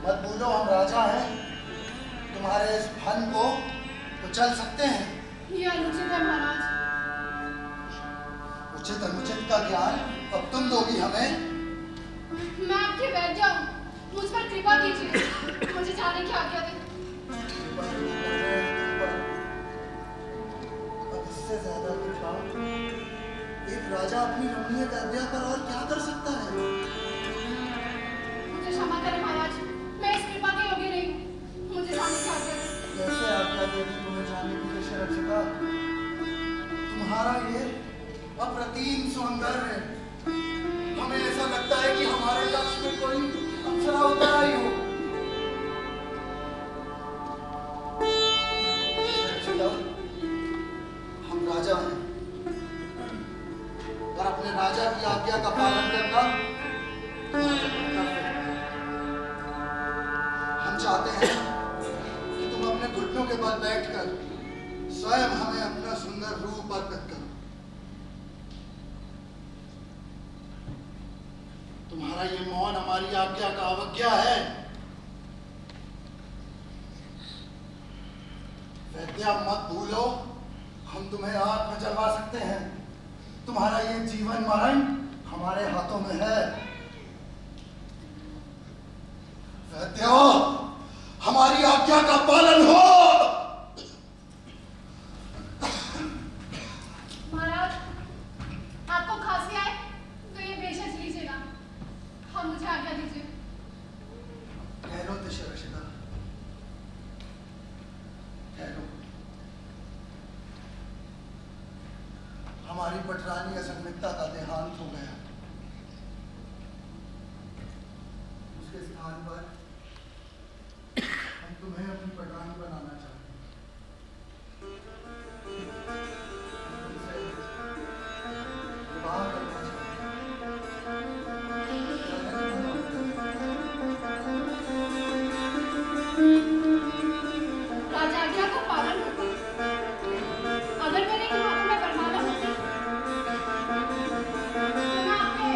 मत बोलो, हम राजा हैं। तुम्हारे इस फन को कुचल सकते हैं। ये अनुचित है महाराज। उचित अनुचित का ज्ञान अब तुम दोगी हमें। मैं आपके वैद्य हूँ, मुझ पर कृपा कीजिए, मुझे जाने की आज्ञा दें। अब इससे ज्यादा कृपा एक राजा अपनी रमणीय कन्या पर और क्या कर सकता है? मुझे क्षमा करें महाराज, मैं इस कृपा के योग्य नहीं हूँ, मुझे जाने की आज्ञा दें। कैसे आज्ञा देगी तुम्हें जाने की दिशा रक्षिता? तुम्हारा ये अप्रतिम सौंदर्य, हमें ऐसा लगता है कि हमारे लक्ष्य में कोई अप्सरा उतर आई हो। रक्षिता, हम राजा हैं और अपने राजा की आज्ञा का पालन करना हमारा कर्तव्य है। हम चाहते हैं कि तुम अपने घुटनों के बल बैठकर स्वयं हमें अपना सुंदर रूप अर्पित करो। तुम्हारा ये मौन हमारी आज्ञा का अवज्ञा है। वैद्या, मत भूलो, हम तुम्हें आग में जलवा सकते हैं। तुम्हारा ये जीवन मरण हमारे हाथों में है। वैद्या, हमारी आज्ञा का पालन हो। महाराज, आपको खांसी आए तो ये भेषज लीजिएगा। हाँ, मुझे आज्ञा दीजिए। ठहरो दिशरक्षिता, ठहरो। हमारी पटरानी असंगता का देहांत हो गया। उसके स्थान पर हम तुम्हें अपनी पटरानी बनाना चाहते हैं। तुमसे विवाह करना चाहते राजा आज्ञा को पालन होगा। अगर मेरे हाथों में वरमाला होती तो मैं आपके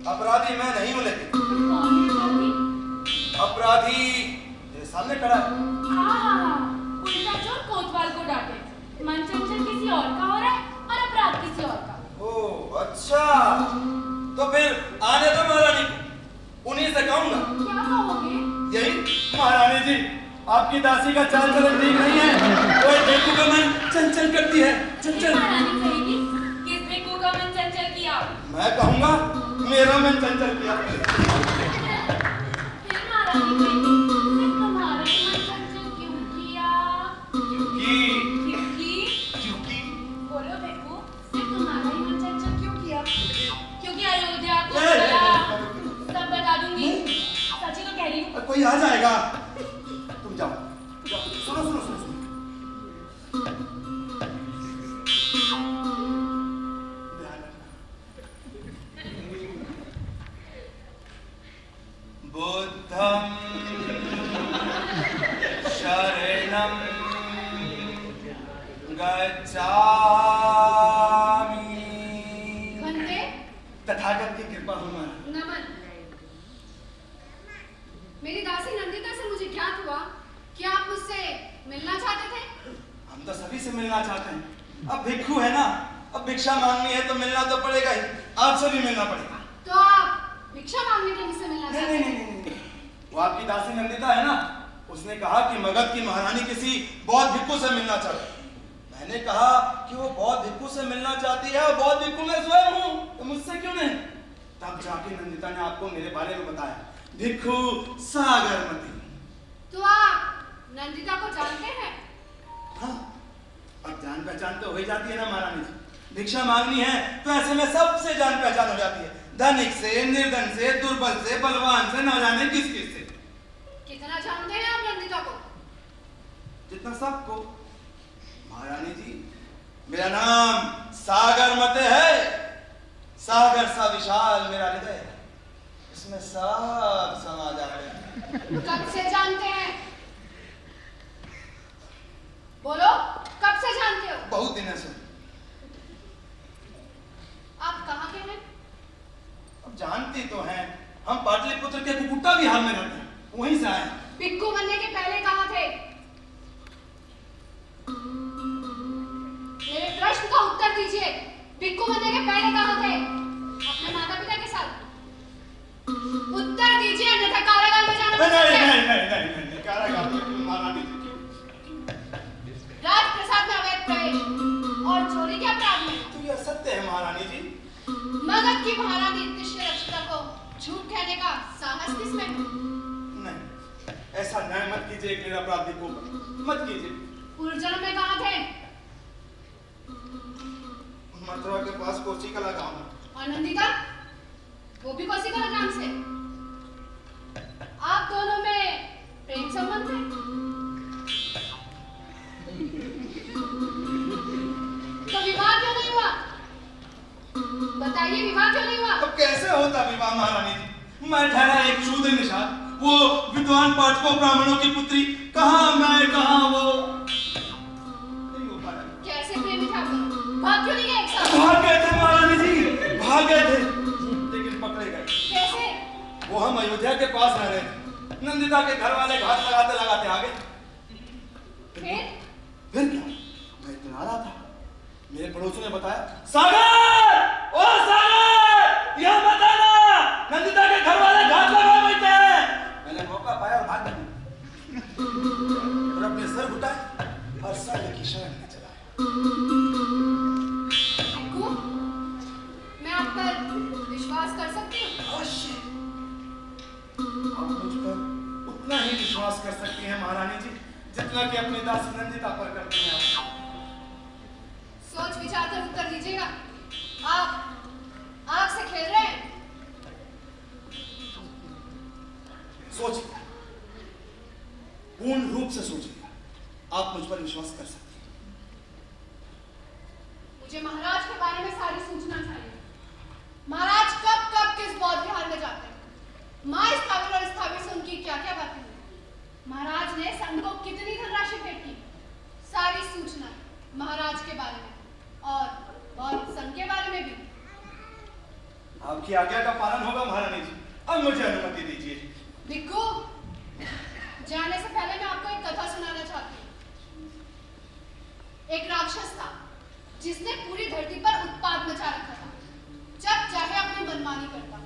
अपराधी मैं नहीं हूं, लेकिन अपराधी मेरे सामने खड़ा है। उल्टा चोर कोतवाल को डांटे। मन चंचल किसी और का हो रहा है और अपराध किसी और का। ओह अच्छा, तो फिर आने दो महारानी को, उन्हीं से कहूंगा। क्या कहोगे? यही, महारानी जी आपकी दासी का चाल चलन ठीक नहीं है, वो बेकू का मन चंचल करती है। चंचल महारानी कहेगी, किस बेकू का मन चंचल किया? मैं कहूंगा मेरा मन चंचल किया। फिर महारानी कहेगी, फिर तुम्हारा मन चंचल क्यों किया? क्योंकि बोलो बेकू, फिर तुम्हारा मन चंचल क्यों किया? क्योंकि अयोध्या को कोई आ जाएगा। तुम जाओ, जाओ। सुनो सुनो सुनो सुनो। ध्यान रखना। बुद्धं शरणं गच्छामि। खंडे, तथागत की कृपा हो महाराज। नमन। मेरी दासी नंदिता से मुझे ज्ञात हुआ कि आप मुझसे मिलना चाहते थे। हम तो सभी से मिलना चाहते हैं। अब भिक्षु है ना, अब भिक्षा मांगनी है तो मिलना तो पड़ेगा ही। आपसे भी मिलना पड़ेगा। तो आप भिक्षा मांगने के लिए मुझसे मिलना नहीं चाहते नहीं हैं? नहीं नहीं, वो आपकी दासी नंदिता है ना, उसने कहा कि मगध की महारानी किसी बौद्ध भिक्षु से मिलना चाहती है। मैंने कहा कि वो बौद्ध भिक्षु से मिलना चाहती है और बौद्ध भिक्षु मैं स्वयं हूँ, तो मुझसे क्यों नहीं? तब जाके नंदिता ने आपको मेरे बारे में बताया, भिक्षु सागरमती। तो आप नंदिता को जानते हैं? हाँ, अब जान पहचान तो हो ही जाती है ना महारानी जी। भिक्षा मांगनी है तो ऐसे में सबसे जान पहचान हो जाती है, धनिक से, निर्धन से, दुर्बल से, बलवान से, न जाने किस किस से। कितना जानते हैं आप नंदिता को? जितना सबको। महारानी जी, मेरा नाम सागरमते है। सागर सा विशाल मेरा हृदय, इसमें सब समा जाते हैं। कब से जानते हैं? बोलो, कब से जानते हो? बहुत दिनों से। आप कहाँ के हैं? अब जानती तो हैं, हम पाटलिपुत्र के कुकुट्टा बिहार में रहते हैं, वहीं से आए हैं। भिक्षु बनने के पहले कहाँ थे? मेरे प्रश्न का उत्तर दीजिए। भिक्षु बनने के पहले कहाँ थे? अपने माता पिता के साथ? उत्तर दीजिए, अन्यथा कारागार में जाना पड़ सकता है। नहीं, कारागार में क्यों महारानी जी? राजप्रसाद में अवैध प्रवेश और चोरी के अपराध में। तो यह सत्य है महारानी जी। मगध की महारानी नित्य रक्षिता को झूठ कहने का साहस किसमें है? नहीं, ऐसा न्याय मत कीजिए एक निरपराधी को, मत कीजिए। पूर्व जन्म में कहाँ थे? मथुरा के पास कोशिकला गांव में। और नंदिता, वो भी कोशिकला ग्राम से। आप दोनों में प्रेम संबंध है? तो विवाह क्यों नहीं हुआ? बताइए, विवाह क्यों नहीं हुआ? अब कैसे होता विवाह महारानी जी? मैं ठहरा एक शूद्र निषाद, वो विद्वान पाठकों ब्राह्मणों की पुत्री, कहाँ मैं कहाँ वो। नहीं हो पाया। कैसे प्रेमी था आप दोनों? भाग क्यों नहीं गए एक साथ? भाग गए थे महारानी जी, भाग गए थे, लेकिन पकड़े गए। कैसे? वो हम अयोध्या के पास रह रहे थे, नंदिता के घर वाले घात लगाते लगाते आ गए। फिर? फिर क्या, मैं इतना रहा था, मेरे पड़ोसियों ने बताया, सागर, ओ सागर, यह बताना नंदिता के घर वाले घात लगा बैठे हैं। मैंने मौका पाया और भाग गया और अपने सर घुटाए और सागर की शरण में चला आया। भिक्षु, मैं आप पर विश्वास कर सकती हूँ? अवश्य, आप मुझ पर उतना ही विश्वास कर सकती हैं महारानी जी, जितना कि अपनी दासी नंदिता पर करते हैं आप। सोच विचार कर उत्तर दीजिएगा। आप आग से खेल रहे हैं? सोचिए, पूर्ण रूप से सोचिए, आप मुझ पर विश्वास कर सकते हैं। मुझे महाराज के बारे में सारी सूचना चाहिए। महाराज कब कब किस बौद्ध विहार में जाते हैं? माँ स्थावर और स्थावर से उनकी क्या क्या बातें हुई? महाराज ने संघ को कितनी धनराशि भेंट की? सारी सूचना महाराज के बारे में और संघ के बारे में भी। आपकी आज्ञा का पालन होगा महारानी जी, अब मुझे अनुमति दीजिए। भिक्षु, जाने से पहले मैं आपको एक कथा सुनाना चाहती हूँ। एक राक्षस था जिसने पूरी धरती पर उत्पात मचा रखा था। जब चाहे अपनी मनमानी करता,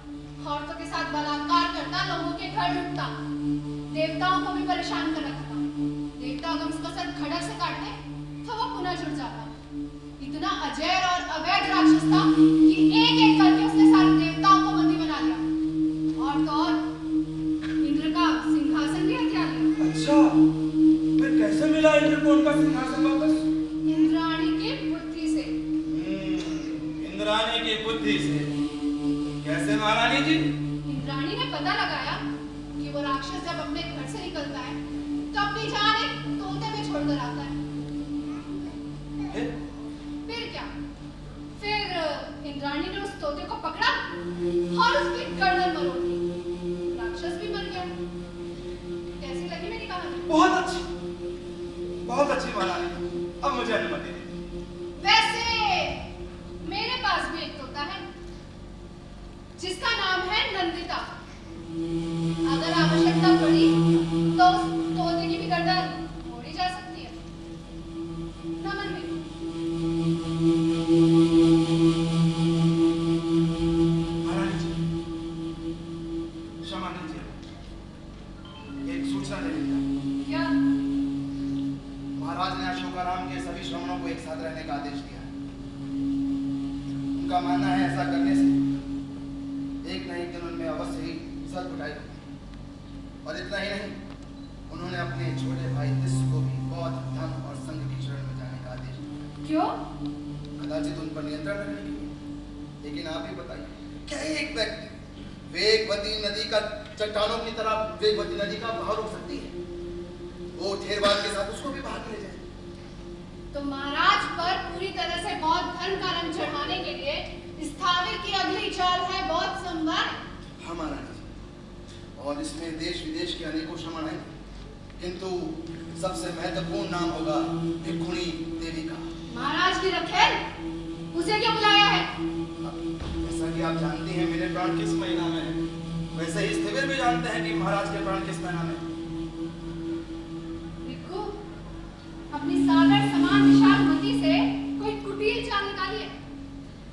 औरतों के साथ बलात्कार करता, लोगों के घर लूटता, देवताओं को भी परेशान कर रखा था। देवता अगर उसका सर खड़क से काटते तो वो पुनः जुड़ जाता। इतना अजय और अवैध राक्षस था कि एक एक करके उसने सारे देवताओं को बंदी बना लिया और तो और इंद्र का सिंहासन भी हथिया लिया। अच्छा, फिर कैसे मिला इंद्र को उनका सिंहासन वापस? इंद्राणी की बुद्धि से। इंद्राणी की बुद्धि से कैसे महारानी जी? इंद्राणी ने पता लगाया कि कि वो राक्षस जब अपने घर से निकलता है तो अपनी जान एक तोते में छोड़कर आता है। फिर क्या? फिर इंद्राणी ने उस तोते को पकड़ा और उसकी गर्दन मरोड़ दी। राक्षस भी मर गया। कैसी लगी मेरी कहानी? बहुत अच्छी महारानी। अब मुझे अनुमति दे। वैसे मेरे पास भी एक तोता है जिसका नाम है नंदिता। अगर आवश्यकता पड़ी तो उस तोते की भी गर्दन मोड़ी जा सकती है। नमन भी। महारानी जी, क्षमा कीजिए, एक सूचना देनी था। क्या? महाराज ने अशोकाराम के सभी श्रमणों को एक साथ रहने का आदेश दिया है। उनका मानना है ऐसा करने से एक न एक दिन उनमें अवश्य ही सत उठाई होगी। और इतना ही नहीं, उन्होंने अपने छोटे भाई तिस को भी बौद्ध धर्म और संघ की शरण में जाने का आदेश दिया। क्यों? कदाचित उन पर नियंत्रण रखने के लिए। लेकिन आप ही बताइए, क्या एक व्यक्ति वेगवती नदी का चट्टानों की तरह वेगवती नदी का बहाव रोक सकती है? वो ठेरवाद के साथ उसको भी भाग ले जाए। तो महाराज पर पूरी तरह से बौद्ध धर्म का रंग चढ़ाने के लिए स्थावर की अगली चाल है बौद्ध संवाद। हाँ महाराज जी, और इसमें देश विदेश के अनेकों श्रमण हैं, किंतु सबसे महत्वपूर्ण नाम होगा भिक्षुणी देवी का। महाराज की रखेल, उसे क्यों बुलाया है? जैसा कि आप जानती हैं मेरे प्राण किस महीना में है, वैसे ही स्थविर भी जानते हैं कि महाराज के प्राण किस महीना में है। भिक्षु, अपनी सागर समान विशाल मति से कोई कुटिल चाल निकालिए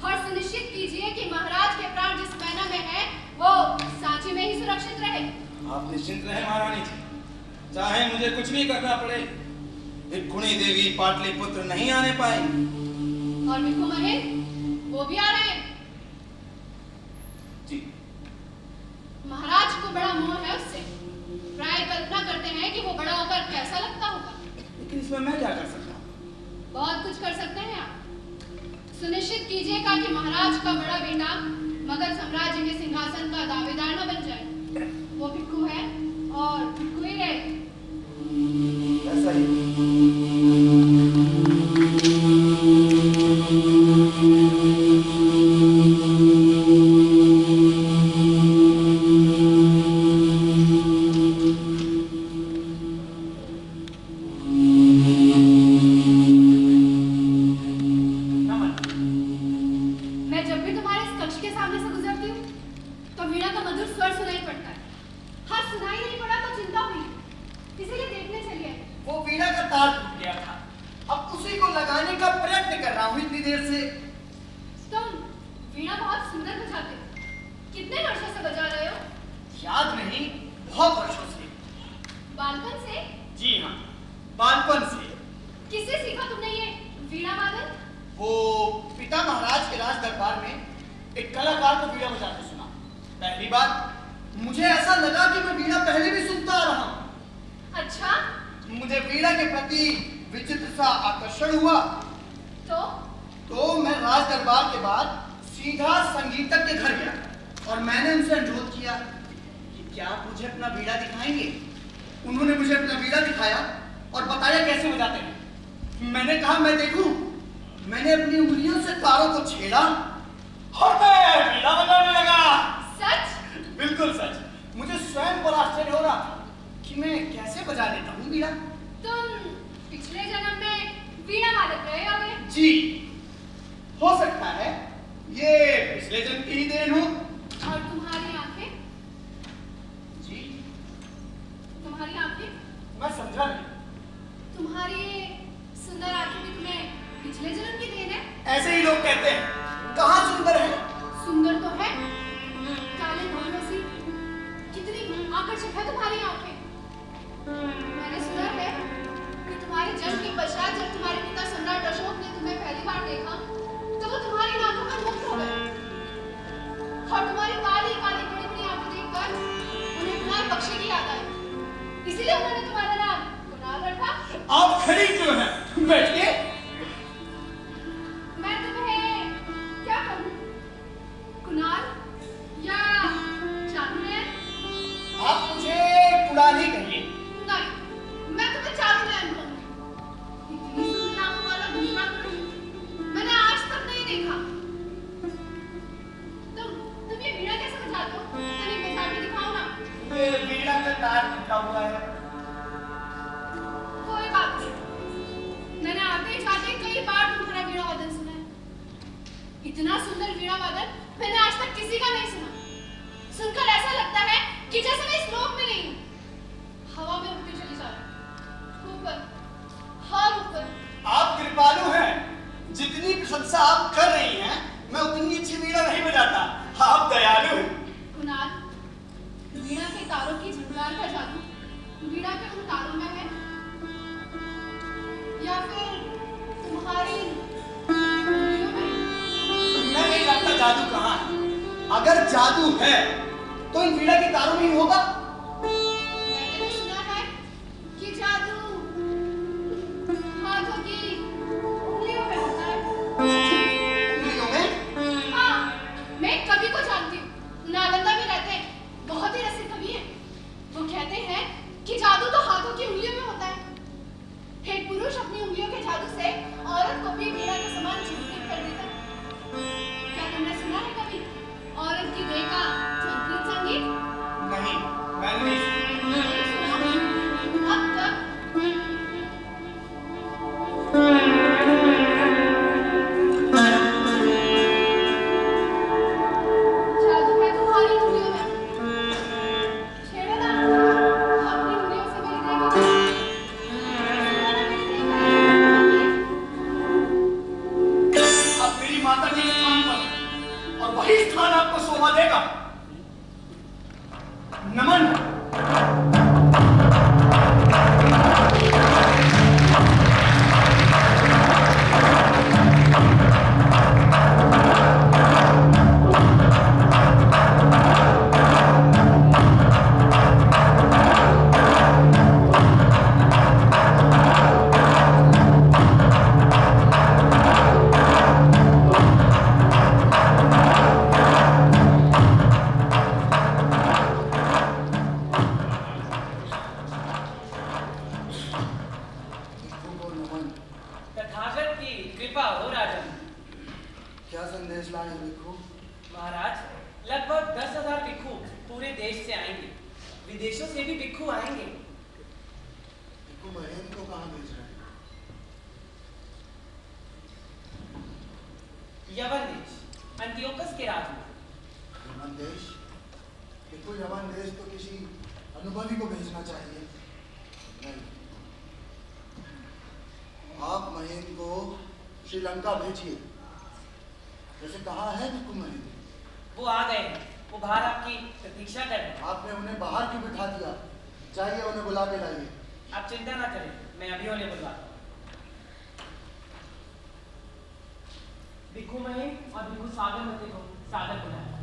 और सुनिश्चित कीजिए कि महाराज के प्राण जिस महीना में है वो सांची में ही सुरक्षित रहे। आप निश्चिंत रहे महारानी जी, चाहे मुझे कुछ भी करना पड़े, भिक्षुणी देवी पाटलिपुत्र नहीं आने पाएंगी। और भिक्षु महेंद्र, वो भी आ रहे हैं। जी। महाराज को बड़ा मोह है उससे। प्राय कल्पना करते हैं कि वो बड़ा होकर कैसा लगता होगा। लेकिन इसमें मैं क्या कर सकता हूँ? बहुत कुछ कर सकते हैं आप। सुनिश्चित कीजिएगा कि महाराज का बड़ा बेटा मगध साम्राज्य के सिंहासन का दावेदार न बन जाए। वो भिक्षु है और भिक्षु ही रहे। ऐसा ही आप मुझे तनिक बजा के दिखाओ ना। ये वीणा का तार टूटा हुआ है। कोई बात नहीं, मैंने आते जाते कई बार तुम्हारा वीणा वादन सुना है। इतना सुंदर वीणा वादन मैंने आज तक किसी का नहीं सुना। सुनकर ऐसा लगता है कि जैसे मैं इस लोक में नहीं हूँ, हवा में उड़ती चली जा रही, ऊपर, हर ऊपर। आप कृपालु हैं। जितनी प्रशंसा आप कर रही हैं, मैं उतनी अच्छी वीणा नहीं बजाता। आप दयालु हैं। कुणाल, वीणा के तारों की झनकार का जादू वीणा के उन तारों में है, या फिर तुम्हारी उंगलियों में? मैं नहीं जानता जादू कहाँ है। अगर जादू है तो इन वीणा के तारों में ही होगा। मैंने तो सुना है कि जादू हाथों की उंगलियों में होता है। उंगलियों में? हाँ, मैं एक कवि को जानती हूँ, नालंदा में रहते हैं, बहुत ही रसिक कवि हैं। वो कहते हैं कि जादू तो हाथों की उंगलियों में होता है। एक पुरुष अपनी उंगलियों के जादू से औरत को भी वीणा के समान झंकृत कर देता है। क्या तुमने सुना है कभी औरत की देह का झंकृत संगीत? नहीं, मैंने नहीं सुना। नहीं सुना? अब तक जादू है तुम्हारी उंगलियों में। छेड़ो ना अपनी उंगलियों से मेरी देह को। सुना ना मेरी देह का संगीत। अब मेरी माता के स्थान पर और वही स्थान आपको शोभा देगा। नमन। तथागत की कृपा हो राजन। क्या संदेश लाए हैं भिक्षु? महाराज, लगभग 10,000 भिक्षु पूरे देश से आएंगे, विदेशों से भी भिक्षु आएंगे। भिक्षु महेंद्र को कहाँ भेज रहे हैं? यवन देश, अंतियोकस के राज में। यवन देश? भिक्षु यवन देश तो किसी अनुभवी को भेजना चाहिए। नहीं, आप महेंद्र को श्रीलंका भेजिए। जैसे कहाँ है भिक्षु महेंद्र? वो आ गए हैं, वो बाहर आपकी प्रतीक्षा कर रहे हैं। आपने उन्हें बाहर क्यों बिठा दिया? जाइए उन्हें बुला के लाइए। आप चिंता ना करें, मैं अभी उन्हें बुलवाता हूँ। भिक्षु महेंद्र और भिक्षु सागरमती को सागर बुलाया।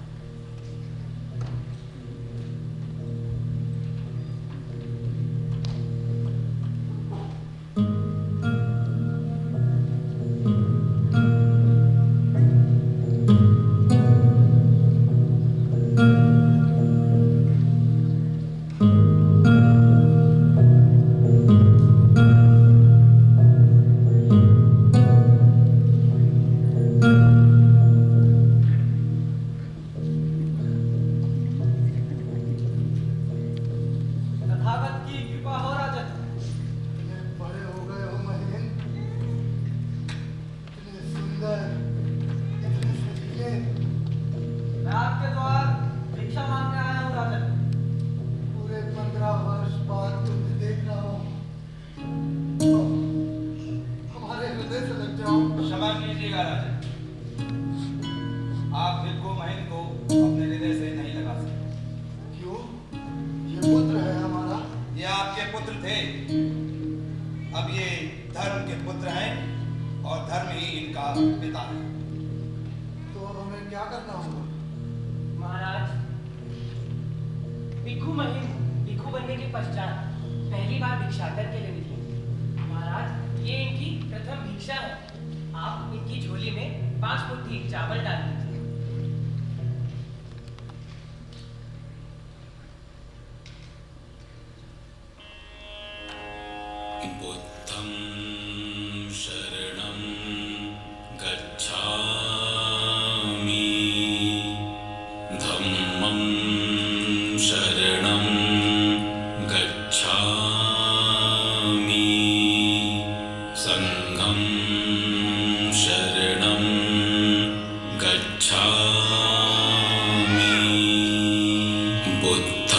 अब ये धर्म के पुत्र हैं और धर्म ही इनका पिता है। तो अब हमें क्या करना होगा? महाराज, भिक्षु महेंद्र भिक्षु बनने के पश्चात पहली बार भिक्षाटन के लिए निकले। महाराज, ये इनकी प्रथम भिक्षा है। आप इनकी झोली में 5 मुट्ठी चावल डाल दीजिए। बुद्धं शरणं गच्छामि, धम्मं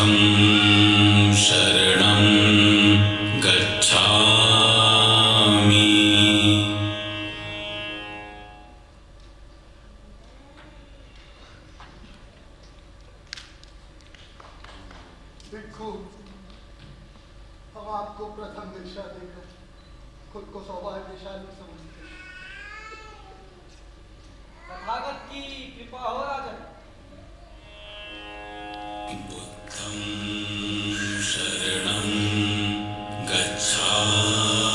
बुद्धं शरणं गच्छामि। भिक्षु, हम आपको प्रथम दीक्षा देकर खुद को सौभाग्यशाली समझते हैं। तथागत की कृपा हो राजन। बुद्धं शरणं गच्छामि।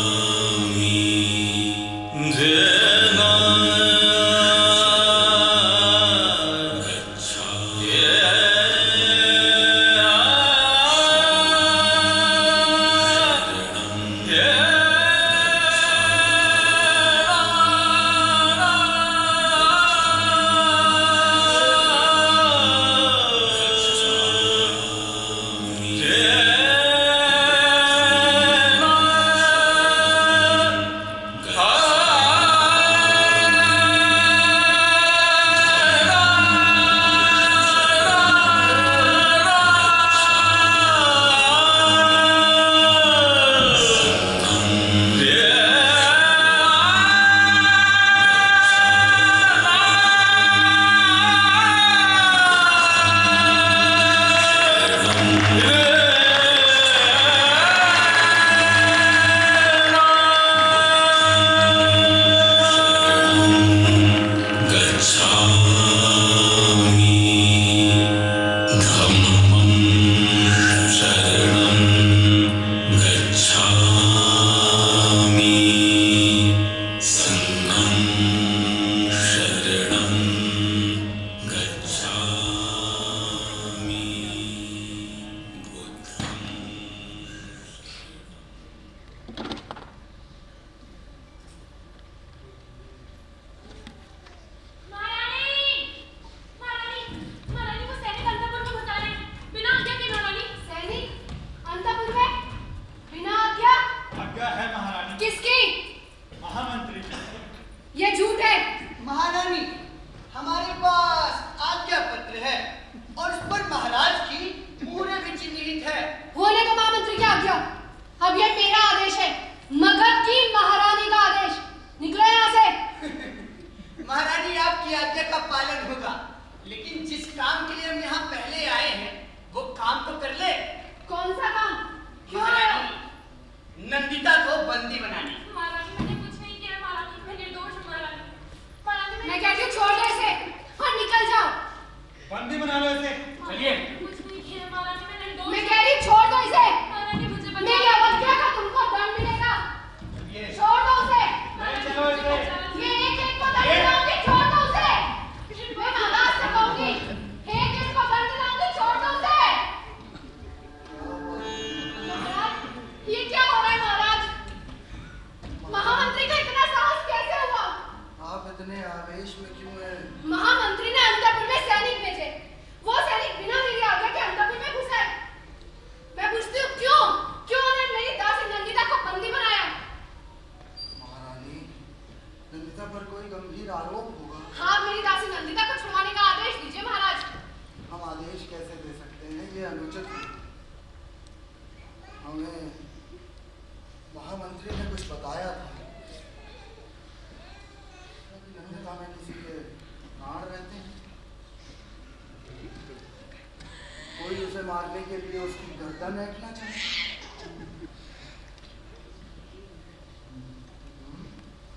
मारने के लिए उसकी गर्दन ऐंठना चाहिए।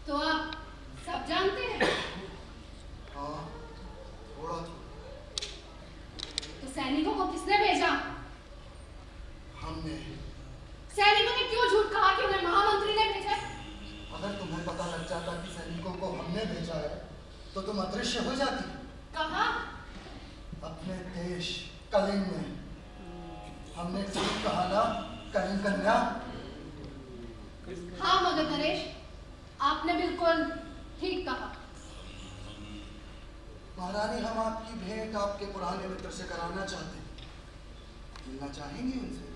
तो आप सब जानते हैं? हाँ, थोड़ा थोड़ा। तो सैनिकों को किसने भेजा? हमने। सैनिकों ने क्यों झूठ कहा कि उन्हें महामंत्री ने भेजा? अगर तुम्हें पता लग जाता कि सैनिकों को हमने भेजा है, तो तुम अदृश्य हो जाती। कहाँ? अपने देश कलिंग में। हमने ठीक कहा ना, कलिंग कन्या। हाँ मगध नरेश, आपने बिल्कुल ठीक कहा। महारानी, हम आपकी भेंट आपके पुराने मित्र से कराना चाहते हैं। मिलना चाहेंगी उनसे?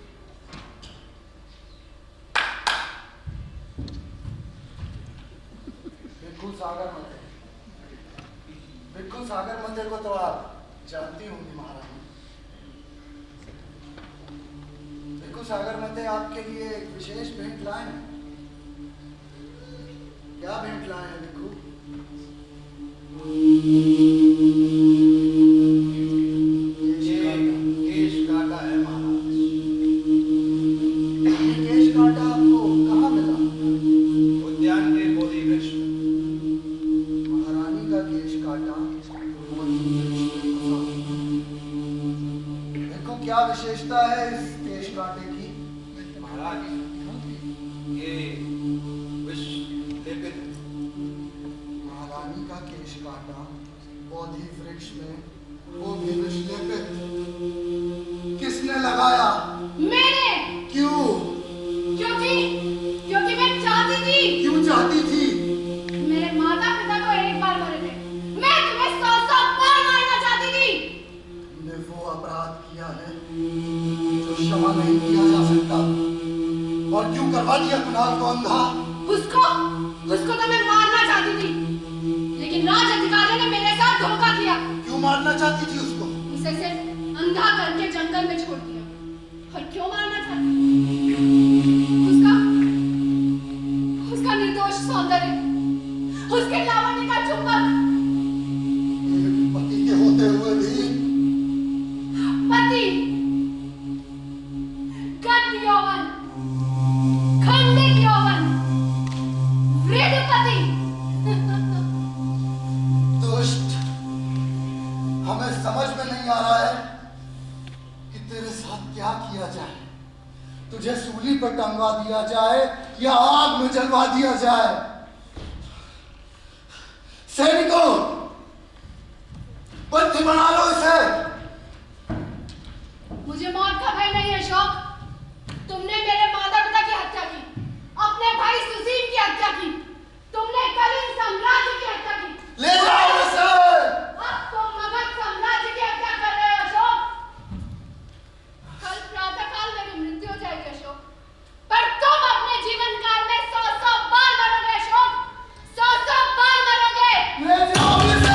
भिक्षु सागर मंदिर। भिक्षु सागर मंदिर को तो आप जानती होंगी महारानी। सागरमते आपके लिए एक विशेष भेंट लाए हैं। क्या भेंट लाए हैं भिक्खू? केश काटा है महाराज। ये केश काटा आपको कहाँ मिला? उद्यान के बोधि वृक्ष में। महारानी का केश काटा बोधि वृक्ष में फंसा। देखो क्या विशेषता है इस केश काटे की? महाराज ये विष लेपित महारानी का केश काटा बोधि वृक्ष में, वो भी विष लेपित। किसने लगाया? मैंने। क्यों? क्योंकि मैं चाहती थी। क्यों चाहती थी? मेरे माता पिता तो एक बार मरे थे, मैं तुम्हें 100 बार मारना चाहती थी। तुमने वो अपराध किया है जो क्षमा नहीं किया जा सकता। और क्यों करवा दिया कुणाल को अंधा? उसको तो मैं मारना चाहती थी, लेकिन राज अधिकारियों ने मेरे साथ धोखा किया। क्यों मारना चाहती थी उसको? उसे सिर्फ अंधा करके जंगल में छोड़ दिया। और क्यों मारना चाहती? उसका निर्दोष सौंदर्य, उसके लावण्य का चुंबक। पति के होते हुए भी पति, गद्य यौवन, खंडित यौवन, वृद्ध पति। दुष्ट, हमें समझ में नहीं आ रहा है कि तेरे साथ क्या किया जाए। तुझे सूली पर टंगवा दिया जाए या आग में जलवा दिया जाए। सैनिकों, बंदी बना लो इसे। मुझे मौत का भय नहीं है अशोक। तुमने मेरे माता पिता की हत्या की, अपने भाई सुसीम की हत्या की, तुमने कलिंग साम्राज्य की हत्या की। ले जाओ इसे। अब तुम मगध साम्राज्य की हत्या कर रहे हो अशोक। कल प्रातःकाल मेरी मृत्यु हो जाएगी अशोक, पर तुम अपने जीवन काल में 100 बार मरोगे अशोक, 100 बार मरोगे। ले जाओ इसे।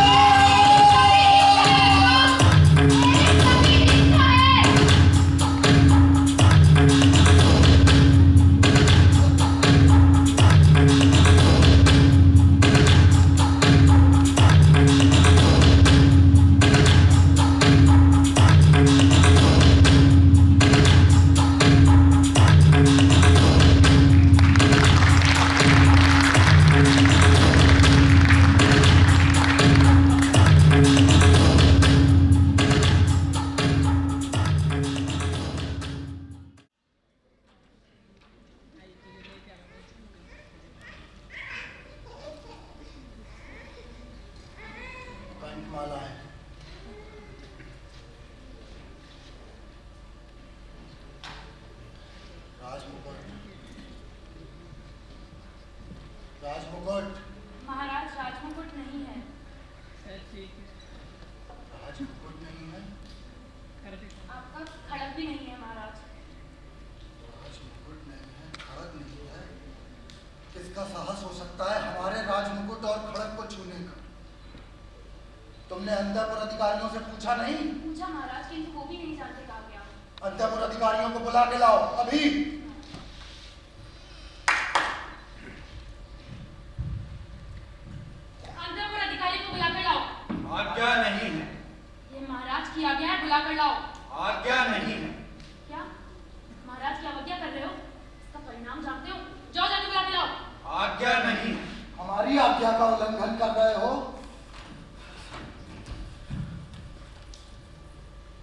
राजमुकुट। महाराज राजमुकुट नहीं है। राजमुकुट नहीं है? आपका खड़ग भी नहीं है महाराज। राजमुकुट नहीं है, खड़ग नहीं है। किसका साहस हो सकता है हमारे राजमुकुट और खड़ग को छूने का? तुमने अंतःपुर अधिकारियों से पूछा नहीं? पूछा महाराज, किंतु वो भी नहीं जानते कहाँ गया। अंतःपुर अधिकारियों को बुला के लाओ अभी। अंतःपुर अधिकारी को बुला कर लाओ। आज्ञा नहीं है। ये महाराज की आज्ञा है, बुला कर लाओ। आज्ञा नहीं है। क्या महाराज की अवज्ञा कर रहे हो? इसका परिणाम जानते हो? जाओ जाके बुला के लाओ। आज्ञा नहीं है। हमारी आज्ञा का उल्लंघन कर रहे हो।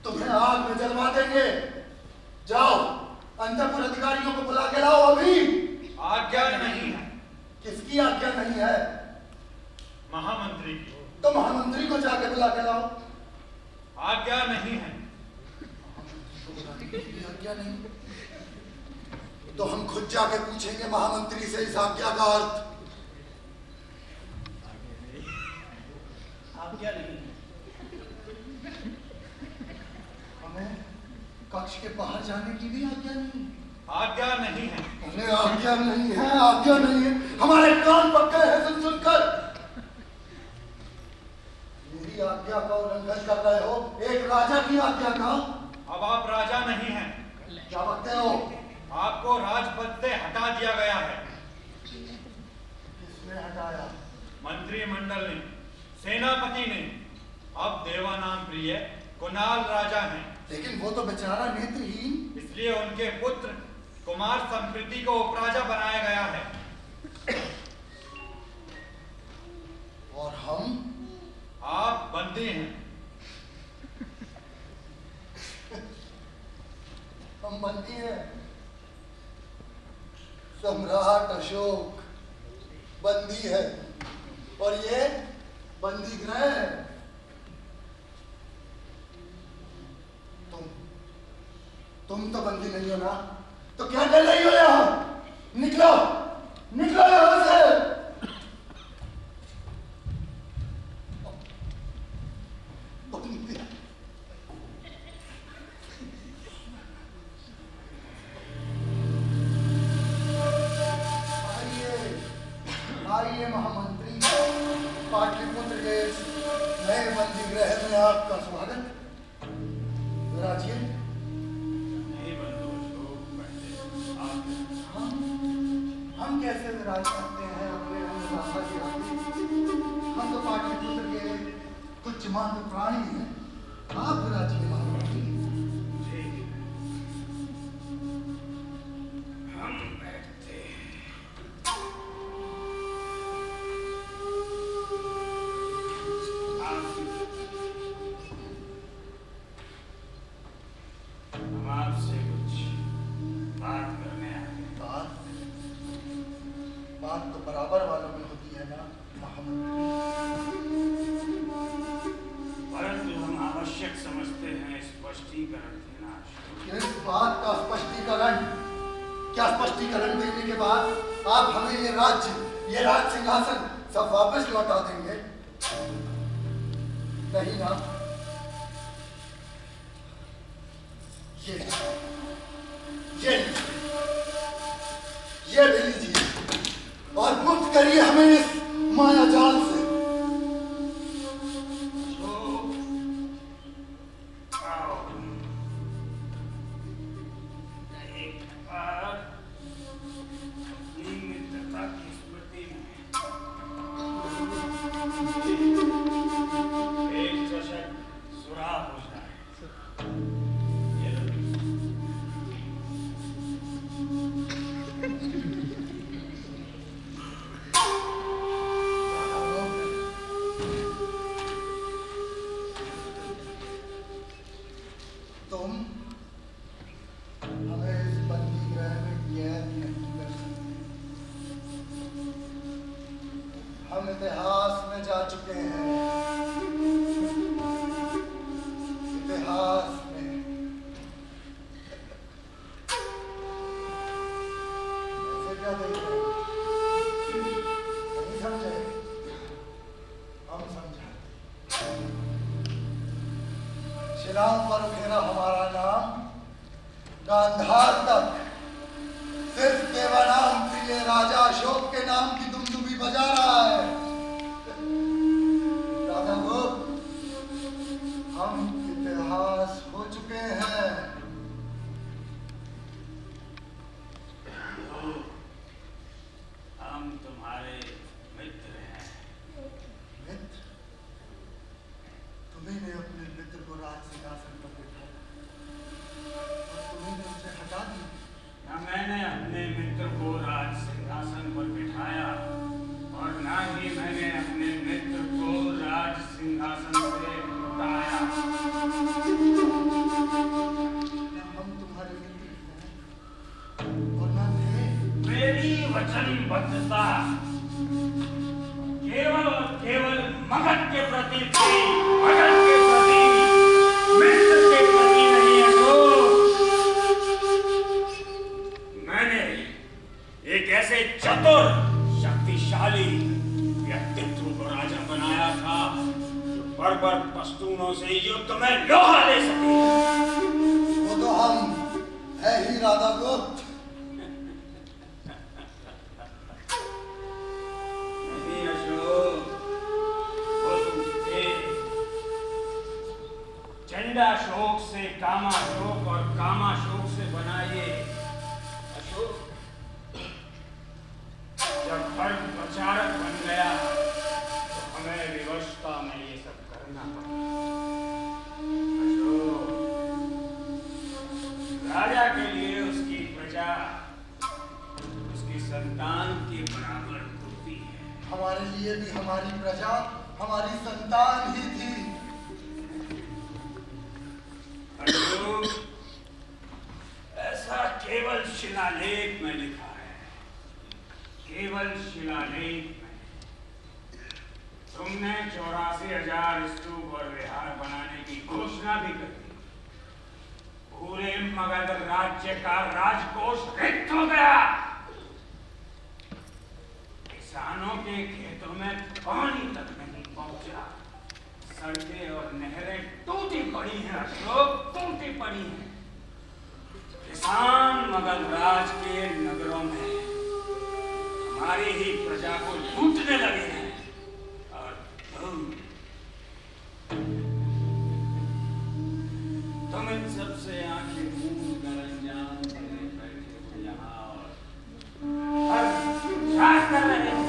तुम्हें आग में जलवा देंगे। जाओ अंतःपुर अधिकारियों को बुला के लाओ अभी। आज्ञा नहीं है। किसकी आज्ञा नहीं है? महामंत्री की। तो महामंत्री को जाके बुला के लाओ। आज्ञा नहीं है। आज्ञा नहीं तो हम खुद जाके पूछेंगे महामंत्री से इस आज्ञा का अर्थ। आज्ञा नहीं है। हमें कक्ष के बाहर जाने की भी आज्ञा नहीं। आज्ञा नहीं है। हमें आज्ञा नहीं है, आज्ञा नहीं है। हमारे कान पक्के हैं सुन सुनकर। मेरी आज्ञा का उल्लंघन कर रहे हो, एक राजा की आज्ञा का। अब आप राजा नहीं हैं। क्या बकते हो? आपको राजपद से हटा दिया गया है। किसने हटाया? मंत्रिमंडल ने, सेनापति ने। अब देवानाम प्रिय कुणाल राजा हैं। लेकिन वो तो बेचारा नेत्रहीन। इसलिए उनके पुत्र कुमार संप्रीति को उपराजा बनाया गया है। और हम? आप बंदी हैं। हम बंदी हैं। सम्राट अशोक बंदी है और ये बंदी गृह है। तुम तो बंदी नहीं हो ना? तो क्या कर रही हो यहाँ? निकलो, निकलो यहाँ से। आइए महामंत्री, पाटलिपुत्र के नए बंदी गृह में आपका स्वागत। विराजिए। हम कैसे विराज करते हैं अपने राजा के आगे? हम तो पाटलिपुत्र के कुछ मात्र प्राणी हैं। आप विराजिए महामंत्री। बात तो बराबर वालों में होती है ना महामंत्री। परंतु हम आवश्यक समझते हैं स्पष्टीकरण देना। इस बात का स्पष्टीकरण, क्या स्पष्टीकरण देने के बाद आप हमें ये राज्य, ये राज सिंहासन सब वापस लौटा देंगे? नहीं ना? ये भी लीजिए और मुक्त करिए हमें इस माया जाल से। हम इतिहास में जा चुके हैं, इतिहास में। ऐसे क्या देख रहे हैं? नहीं समझे? हम समझे। शिलाओं पर उकेरा हमारा नाम, गांधार तक सिर्फ देवानाम प्रिय राजा अशोक के नाम की दुमदुमी बजा रहा है। राजा गुप्त, हम इतिहास हो चुके हैं। हम तुम्हारे मित्र हैं। मित्र? तुम्ही ने अपने मित्र को राज सिंहासन पर बिठाया और तुम्ही ने उसे हटा दिया। न मैंने अपने मित्र को राज सिंहासन पर बिठाया और न ही मैंने अपने मित्र को राज सिंहासन से उठाया। हम तुम्हारे मित्र हैं और न थे। मेरी वचनबद्धता केवल और केवल मगध के प्रति थी, मगध के प्रति, मित्र के प्रति नहीं है। मैंने एक ऐसे चतुर शक्तिशाली व्यक्तित्व को राजा बनाया था जो बर्बर पश्तूनों से युद्ध में लोहा ले सके। वो तो हम है ही राजा गुप्त। नहीं अशोक, वो तुम थे। चंडाशोक से कामाशोक और कामाशोक से बनाइए जब धर्म प्रचारक बन गया तो हमें विवशता में ये सब करना पड़ा। राजा के लिए उसकी प्रजा उसकी संतान के बराबर होती है। हमारे लिए भी हमारी प्रजा हमारी संतान ही थी। ऐसा केवल शिलालेख में लिखा है, केवल शिलालेख में। तुमने 84,000 स्तूप और विहार बनाने की घोषणा भी कर दी। पूरे मगध राज्य का राजकोष रिक्त हो गया। किसानों के खेतों में पानी तक नहीं पहुंचा। सड़कें और नहरें टूटी पड़ी हैं अशोक, टूटी पड़ी हैं। किसान मगध राज के नगरों में हमारी ही प्रजा को लूटने लगे हैं। और तुम इन सबसे आंखें मूंद कर अनजान बने बैठे हो यहाँ और क्या कर रहे हो?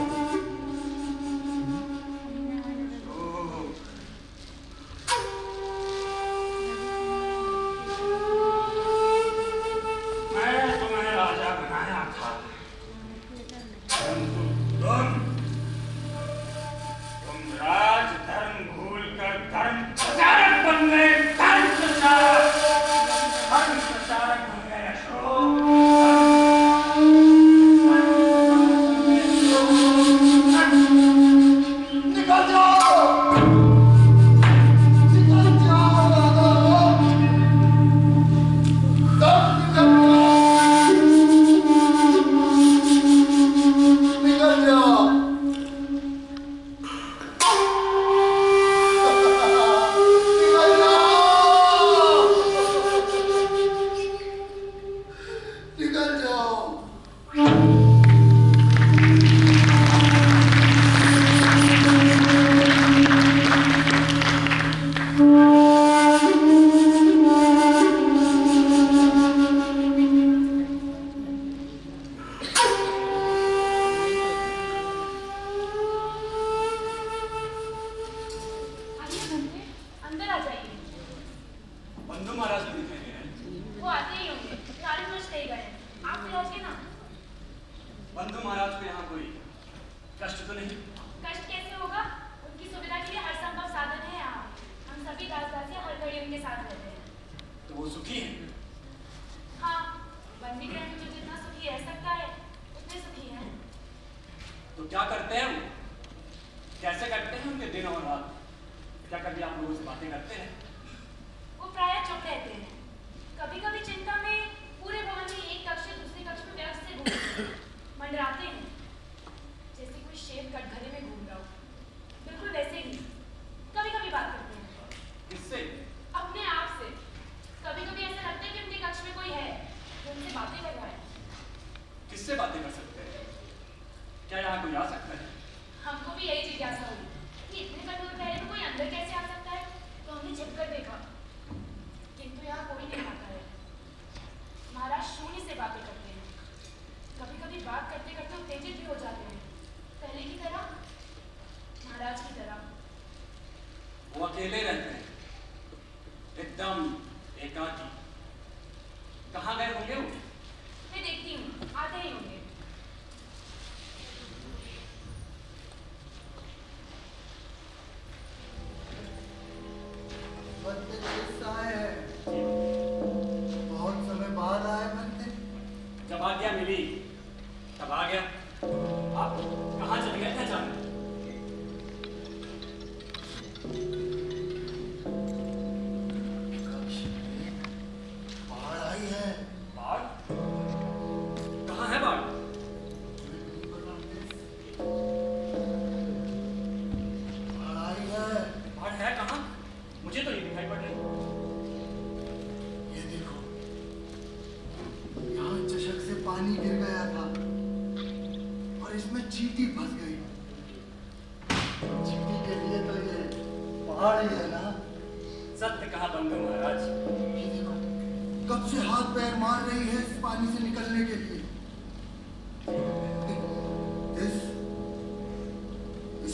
कब से हाथ पैर मार रही है इस पानी से निकलने के लिए।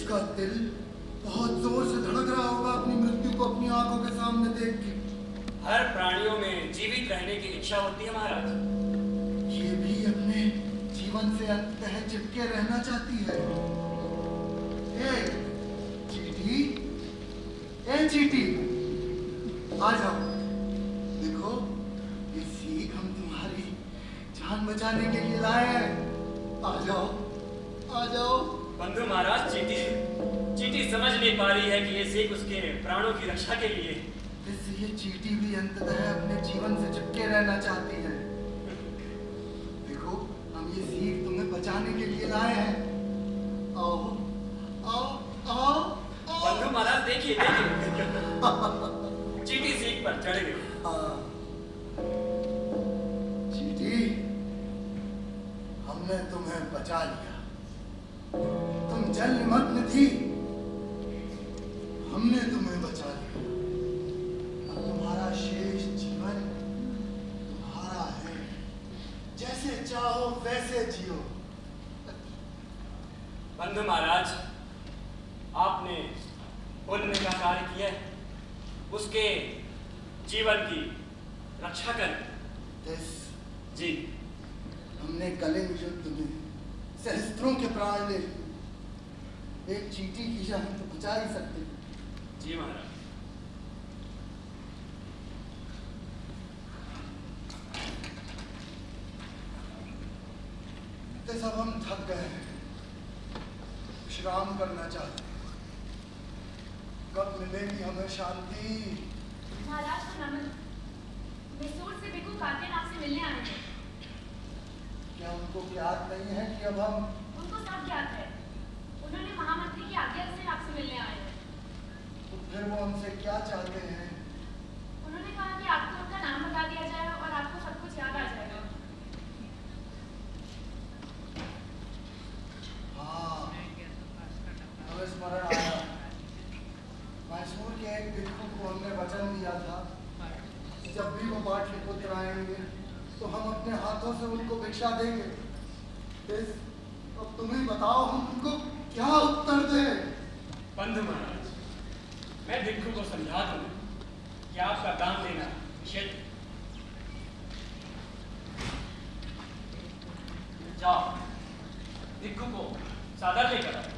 इसका दिल बहुत जोर से धड़क रहा होगा अपनी मृत्यु को अपनी आंखों के सामने देख के। हर प्राणियों में जीवित रहने की इच्छा होती है महाराज। ये भी अपने जीवन से अंततः चिपके रहना चाहती है। चीटी, चीटी, आ जाओ। देखो, ये सीख हम तुम्हारी जान बचाने के लिए लाए हैं। आ जाओ, आ जाओ। बंधु महाराज, चीटी समझ नहीं पा रही है कि ये सीख उसके प्राणों की रक्षा के लिए। ये चीटी भी अंततः अपने जीवन से चिपके रहना चाहती है। देखो, हम ये सीख तुम्हें बचाने के लिए लाए हैं। आओ, आओ, आओ, आओ। बंधु महाराज, देखिए चीटी सीख पर चढ़ गई। चीटी, हमने तुम्हें बचा लिया। तुम जल निमग्न थी, हमने तुम्हें बचा लिया। अब तुम्हारा शेष जीवन तुम्हारा है। जैसे चाहो वैसे जियो। बंधु महाराज, आपने पुण्य का कार्य किया है, उसके जीवन की रक्षा कर जी। हमने कलिंग युद्ध में सहस्त्रों के प्राण ले लिए। एक चीटी की जान तो बचा ही सकते। जी महाराज। तो सब हम थक गए हैं, विश्राम करना चाहते हैं। कब मिलेगी हमें शांति? महाराज को नमन। मैसूर से भिक्खु काके आपसे मिलने आए हैं। क्या उनको ज्ञात नहीं है कि अब हम? उनको सब ज्ञात है। उन्होंने महामंत्री की आज्ञा से आपसे मिलने आए हैं। तो फिर वो हमसे क्या चाहते हैं? उन्होंने कहा कि आपको उनका नाम बता दिया जाए और आपको सब कुछ याद आ जाएगा। हाँ, हमें स्मरण आया। मैसूर के एक भिक्खु को हमने वचन दिया था, जब भी वो पाटलिपुत्र आएंगे तो हम अपने हाथों से उनको भिक्षा देंगे। अब तुम ही बताओ, हम उनको क्या उत्तर दें? बंधु महाराज, मैं भिक्खु को समझा दूंगा कि आपका दान देना निषेध। जाओ, भिक्खु को सादर लेकर आओ।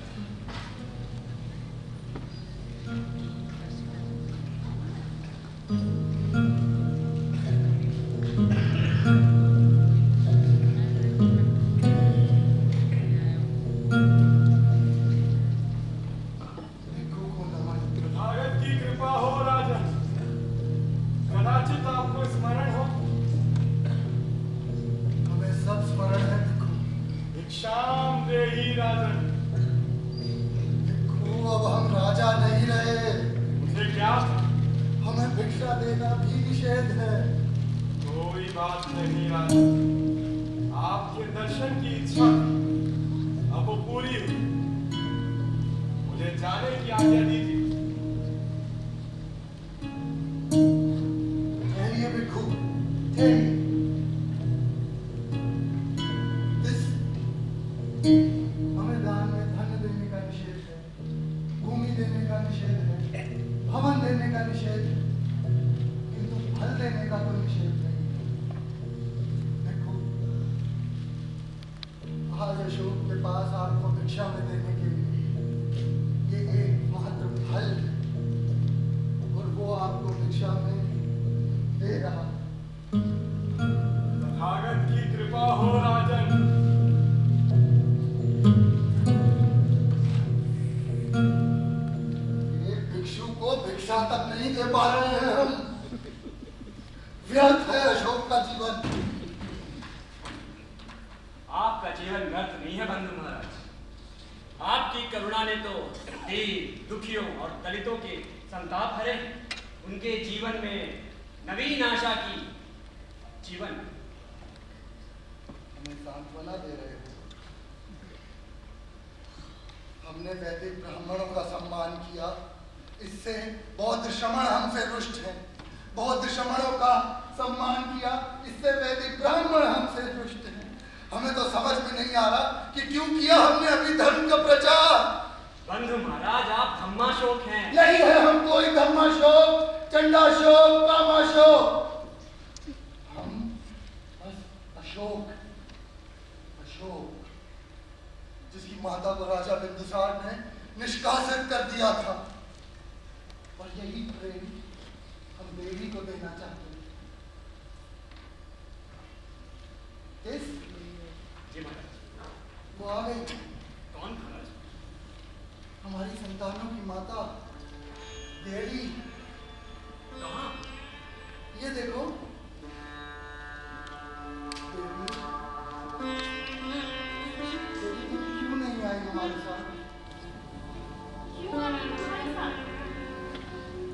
हमने वैदिक ब्राह्मणों का सम्मान किया, इससे बौद्ध श्रमण हमसे रुष्ट हैं। बौद्ध श्रमणों का सम्मान किया, इससे वैदिक ब्राह्मण हमसे रुष्ट हैं। हमें तो समझ में नहीं आ रहा कि क्यों किया हमने अभी धर्म का प्रचार। बंधु महाराज, आप धम्माशोक हैं। नहीं है हम कोई धम्माशोक, चंडाशोक, कामाशोक। हम बस अशोक, अशोक, जिसकी माता को राजा बिंदुसार ने निष्कासित कर दिया था, और यही प्रेम हम देवी को देना चाहते हैं। किस? जी महाराज। वो आ गई। कौन महाराज? हमारी संतानों की माता देवी। कहाँ? ये देखो देवी, देवी तुम क्यों नहीं आई हमारे साथ? क्यों आ रही तुम्हारे साथ?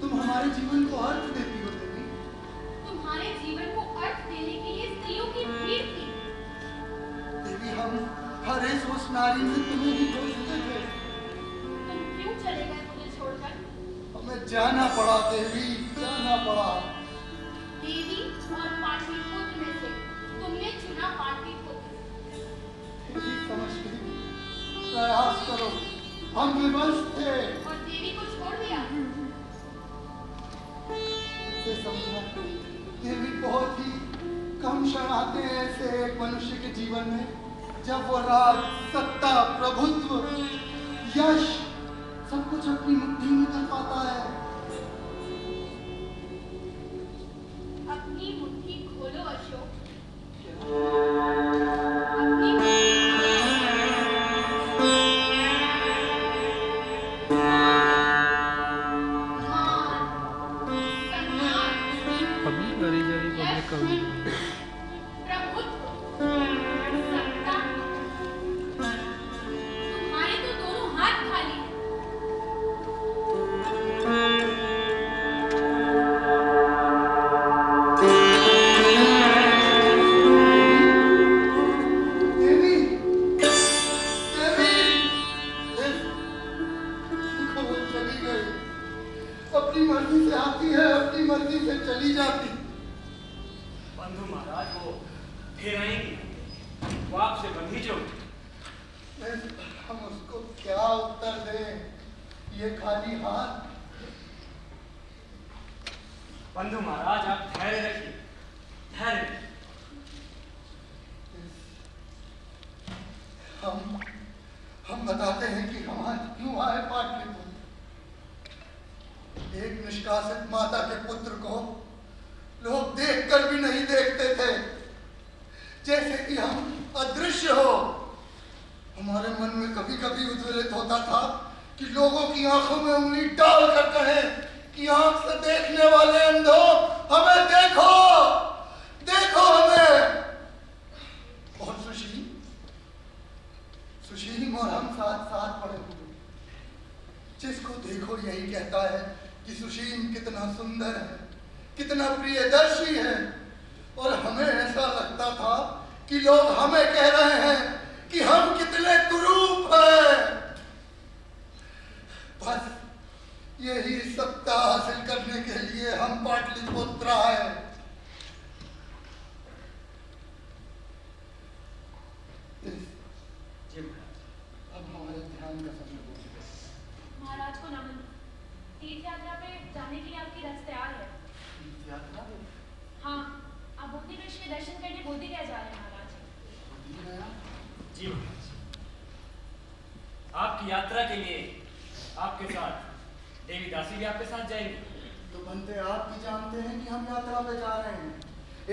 तुम हमारे जीवन को अर्थ देती हो देवी। तुम्हारे जीवन को अर्थ देने के लिए स्त्रियों की भीड़ थी। देवी हम हर इस उस नारी में तुम्हें ही खोजते थे। तुम क्यों चले गए मुझे छोड़कर? हमें जाना पड़ा देवी, जाना पड़ा। देवी और पाटलिपुत्र में से तुमने चुना पाटलिपुत्र। देवी समझ गई, प्रयास करो, हम विवश थे। और देवी को छोड़ दिया। इसे समझना, देवी बहुत ही कम क्षण आते हैं ऐसे एक मनुष्य के जीवन में जब वो राज, सत्ता, प्रभुत्व, यश सब कुछ अपनी मुट्ठी में कर पाता है। अपनी मुट्ठी खोलो अशोक। बंधु महाराज, आप धैर्य रखिए, धैर्य। हम बताते हैं कि हम आज क्यों आए पाटलिपुत्र। एक निष्कासित माता के पुत्र को लोग देखकर भी नहीं देखते थे, जैसे कि हम अदृश्य हो। हमारे मन में कभी कभी उद्वेलित होता था कि लोगों की आंखों में उंगली डालकर कहें कि आंख से देखने वाले अंधों, हमें देखो, देखो हमें। और सुशील और हम साथ साथ पड़े हुए, जिसको देखो यही कहता है कि सुशील कितना सुंदर है, कितना प्रियदर्शी है। और हमें ऐसा लगता था कि लोग हमें कह रहे हैं कि हम कितने कुरूप हैं। बस यही सत्ता हासिल करने के लिए हम पाटलिपुत्र आए। अब हमारे ध्यान का समय हो चुका है। महाराज को नमन। तीर्थ यात्रा पे जाने के लिए आपकी रथ तैयार है। तीर्थ यात्रा? हाँ, आप बोधि वृक्ष के दर्शन करने बोधि गया जा रहे हैं महाराज। बोधि गया? जी महाराज, आपकी यात्रा के लिए आपके साथ देवी दासी भी आपके साथ जाएंगी। तो बनते आप भी जानते हैं कि हम यात्रा पे जा रहे हैं।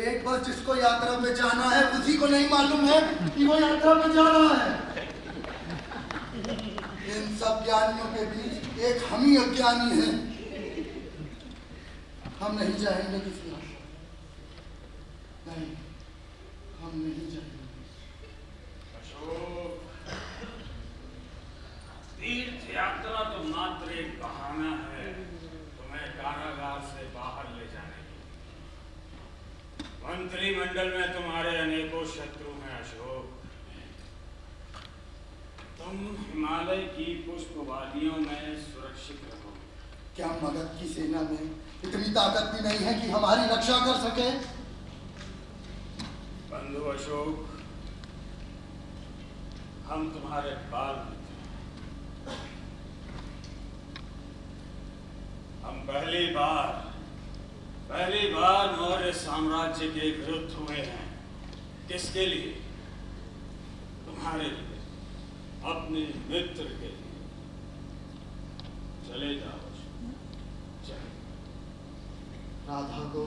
एक बस जिसको यात्रा पे जाना है उसी को नहीं मालूम है कि वो यात्रा पे जा रहा है। इन सब ज्ञानियों के बीच एक हम ही अज्ञानी हैं। हम नहीं जाएंगे किसी रास्ते, नहीं, हम नहीं जाएंगे। अशोक, तीर्थ यात्रा तो मात्र एक बहाना है तुम्हें कारागार से बाहर ले जाने की। मंत्रिमंडल में तुम्हारे अनेकों शत्रु हैं अशोक। तुम हिमालय की पुष्प वादियों में सुरक्षित रहो। क्या मगध की सेना में इतनी ताकत भी नहीं है कि हमारी रक्षा कर सके? बंधु अशोक, हम तुम्हारे बाल मित्र हैं। हम पहली बार मौर्य साम्राज्य के विरुद्ध हुए हैं। किसके लिए? तुम्हारे लिए, अपने मित्र के लिए। चले जाओ, चले। राधा को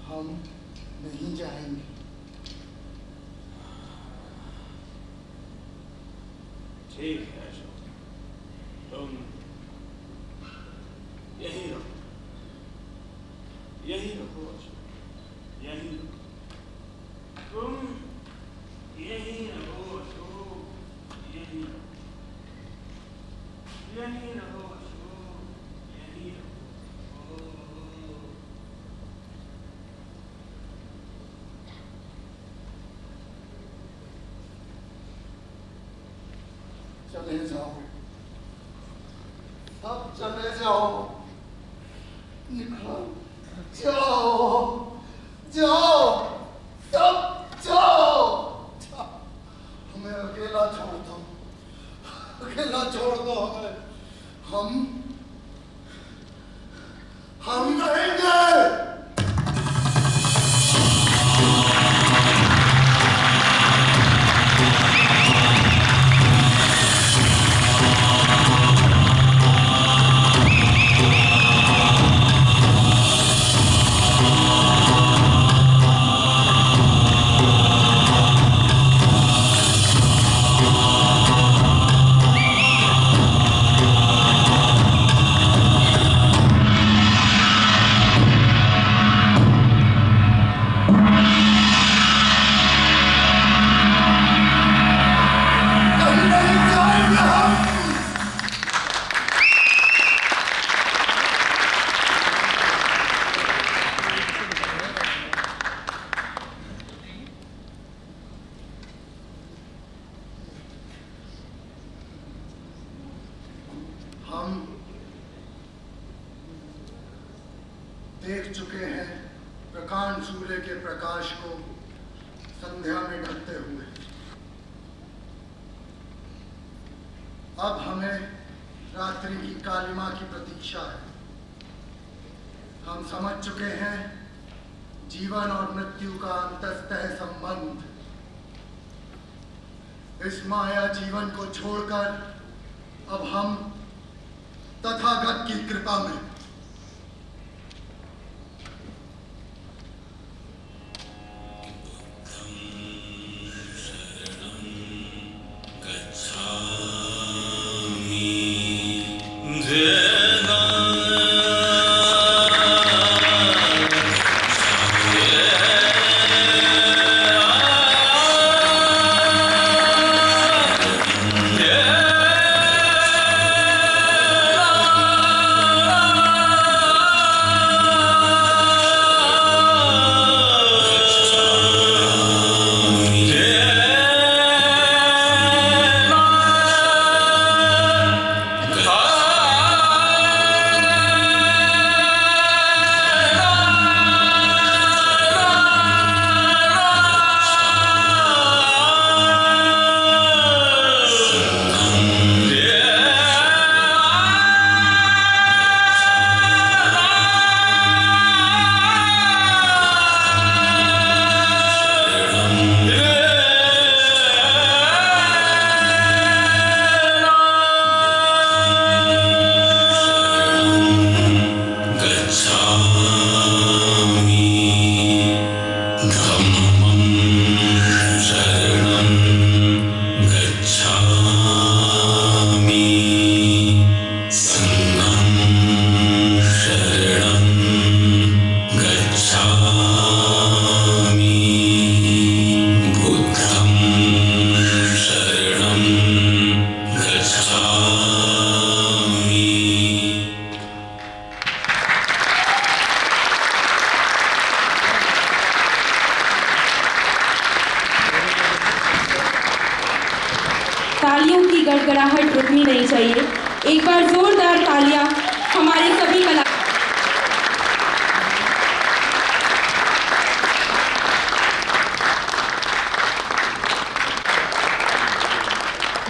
हम नहीं जाएंगे। ठीक है अशोक, तुम यही रहो, यही रहो अशोक, यही रहो। तुम यही रहो अशोक, यही रहो, यही रहो अशोक, यही रहो। चले जाओ, अब चले जाओ, निकलो, जाओ, जाओ, अब जाओ, हमें अकेला छोड़ दो, अकेला छोड़ दो हमें, हम रहेंगे। हम देख चुके हैं प्रकांड सूर्य के प्रकाश को संध्या में ढलते हुए। अब हमें रात्रि की कालिमा की प्रतीक्षा है। हम समझ चुके हैं जीवन और मृत्यु का अंतस्तः संबंध। इस माया जीवन को छोड़कर अब हम तथागत की कृपा में तालियों की गड़गड़ाहट रुकनी नहीं चाहिए। एक बार जोरदार तालियां हमारे सभी कला।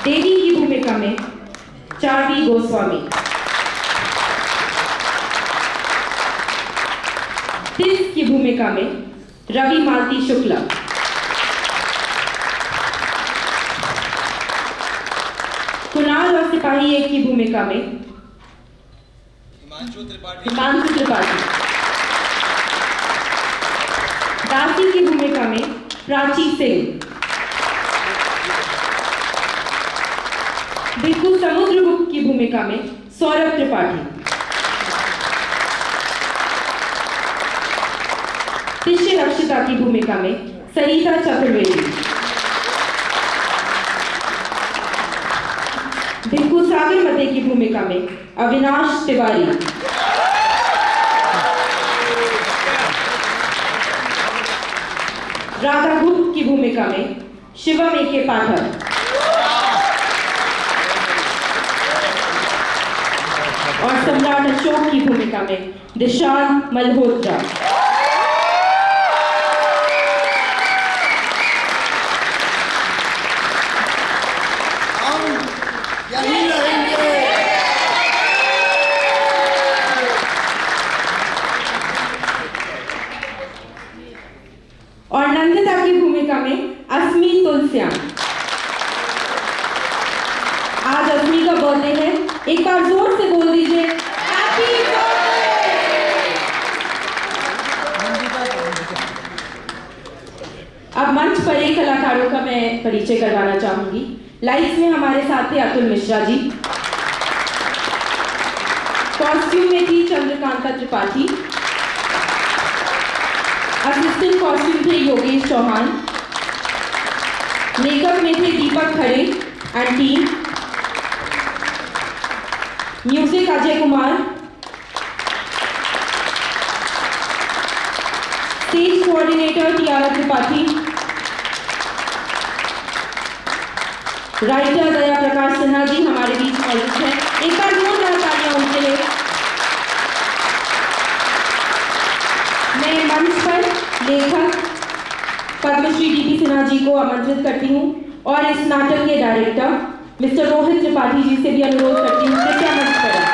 देवी की भूमिका में चार्वी गोस्वामी। तिस की भूमिका में रवि मालती शुक्ला, कुणाल और सिपाही 1 की भूमिका में हिमांशु त्रिपाठी, दासी की भूमिका में प्राची सिंह, बिल्कु समुद्रगुप्त की भूमिका में सौरभ त्रिपाठी, शिष्य रक्षिता की भूमिका में सरिता चतुर्वेदी, बिल्कु सागरमते की भूमिका में अविनाश तिवारी, राधा गुप्त की भूमिका में शिवम एके पाठक और सम्राट अशोक की भूमिका में दिशांत मल्होत्रा। और नंदिता की भूमिका में अस्मी तुलसियान। आज अस्मी का बर्थडे है, एक बार जोर से बोल दीजिए हैप्पी बर्थडे। अब मंच पर एक कलाकारों का मैं परिचय करवाना चाहूंगी। लाइट्स में हमारे साथ थे अतुल मिश्रा जी, कॉस्ट्यूम में थी चंद्रकांता त्रिपाठी, असिस्टेंट कॉस्ट्यूम थे योगेश चौहान, मेकअप में थे दीपक खड़े and team, music Ajay Kumar, stage coordinator Tiara Tripathi, writer Daya Prakash Sinha ji हमारे बीच मौजूद हैं। एक बार जोरदार तालियां उनके लिए। मैं मंच पर लेखक पद्मश्री डीपी सिन्हा जी को आमंत्रित करती हूँ और इस नाटक के डायरेक्टर मिस्टर रोहित त्रिपाठी जी से भी अनुरोध करती हूँ कृपया मंच पर आएं।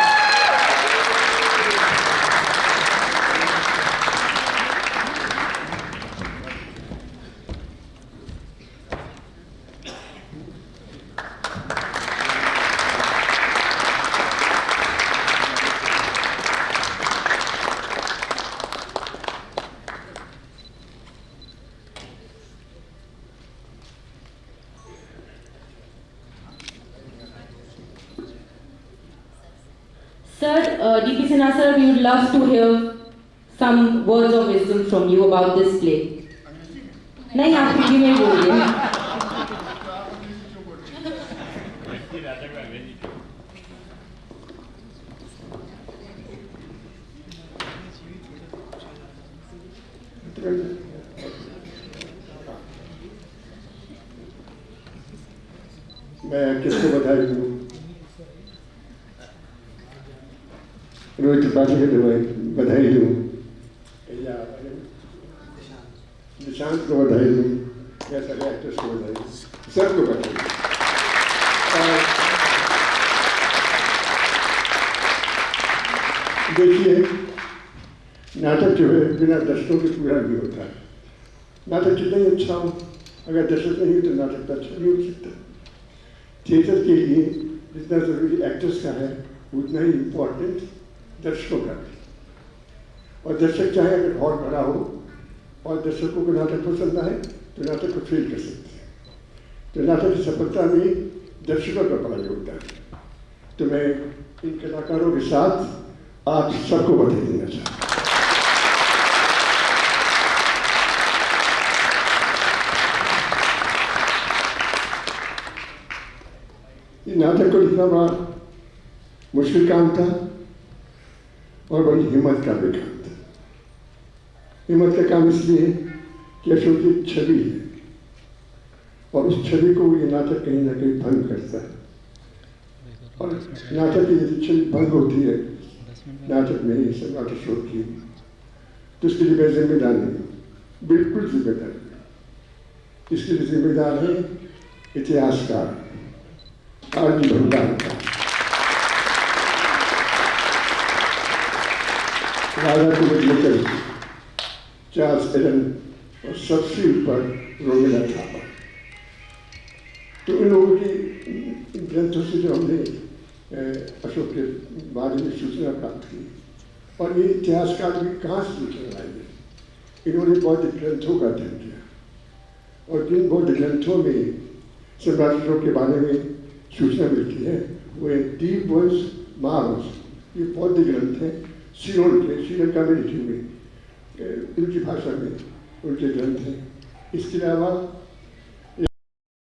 Sir, DP Sinha sir, we would love to hear some words of wisdom from you about this play. नहीं, आप हिंदी में बोलिए। मैं किसको बधाई दूँ? रोहित त्रिपाठी को बधाई दूँ या निशांत को बधाई दूँ या सभी एक्टर्स को बधाई दूँ, सबको बधाई दूँ। देखिए, नाटक जो है बिना दर्शकों के पूरा नहीं होता है। नाटक कितना ही अच्छा हो, अगर दर्शक नहीं हो तो नाटक तो अच्छा नहीं हो सकता। थिएटर के लिए जितना जरूरी एक्टर्स का है उतना ही इम्पोर्टेंट दर्शकों का भी। और दर्शक चाहे अगर हॉल भरा हो और दर्शकों को नाटक पसंद आए तो नाटक को फेल कर सकते हैं। तो नाटक की सफलता में दर्शकों का बड़ा योगदान है। तो मैं इन कलाकारों के साथ आप सबको बधाई देना चाहता हूँ। ये नाटक को लिखना बड़ा मुश्किल काम था और बड़ी हिम्मत का भी काम था। हिम्मत का काम इसलिए कि अशोक की छवि है और उस छवि को ये नाटक कहीं ना कहीं भंग करता है। और नाटक की यदि छवि भंग होती है नाटक में ही सम्राट अशोक की, तो उसके लिए मैं जिम्मेदार नहीं हूँ, बिल्कुल जिम्मेदार नहीं। इसके लिए जिम्मेदार है इतिहासकार आरजी भंडार का, राजा को लेकर चार्ल्स एलन और सबसे ऊपर रवींद्रनाथ थापर। तो इन लोगों की ग्रंथों से जो हमने अशोक के बारे में सूचना प्राप्त की, और ये इतिहासकार भी कहाँ से सूचना लाई है, इन्होंने बौद्ध ग्रंथों का अध्ययन किया, और जिन बौद्ध ग्रंथों में सम्राट अशोक के बारे में सूचना मिलती है वो है दीपवंश, महावंश, ये बौद्ध ग्रंथ हैं, सिलोन के, श्रीलंका में लिखे हुए उनकी भाषा में उनके ग्रंथ हैं। इसके अलावा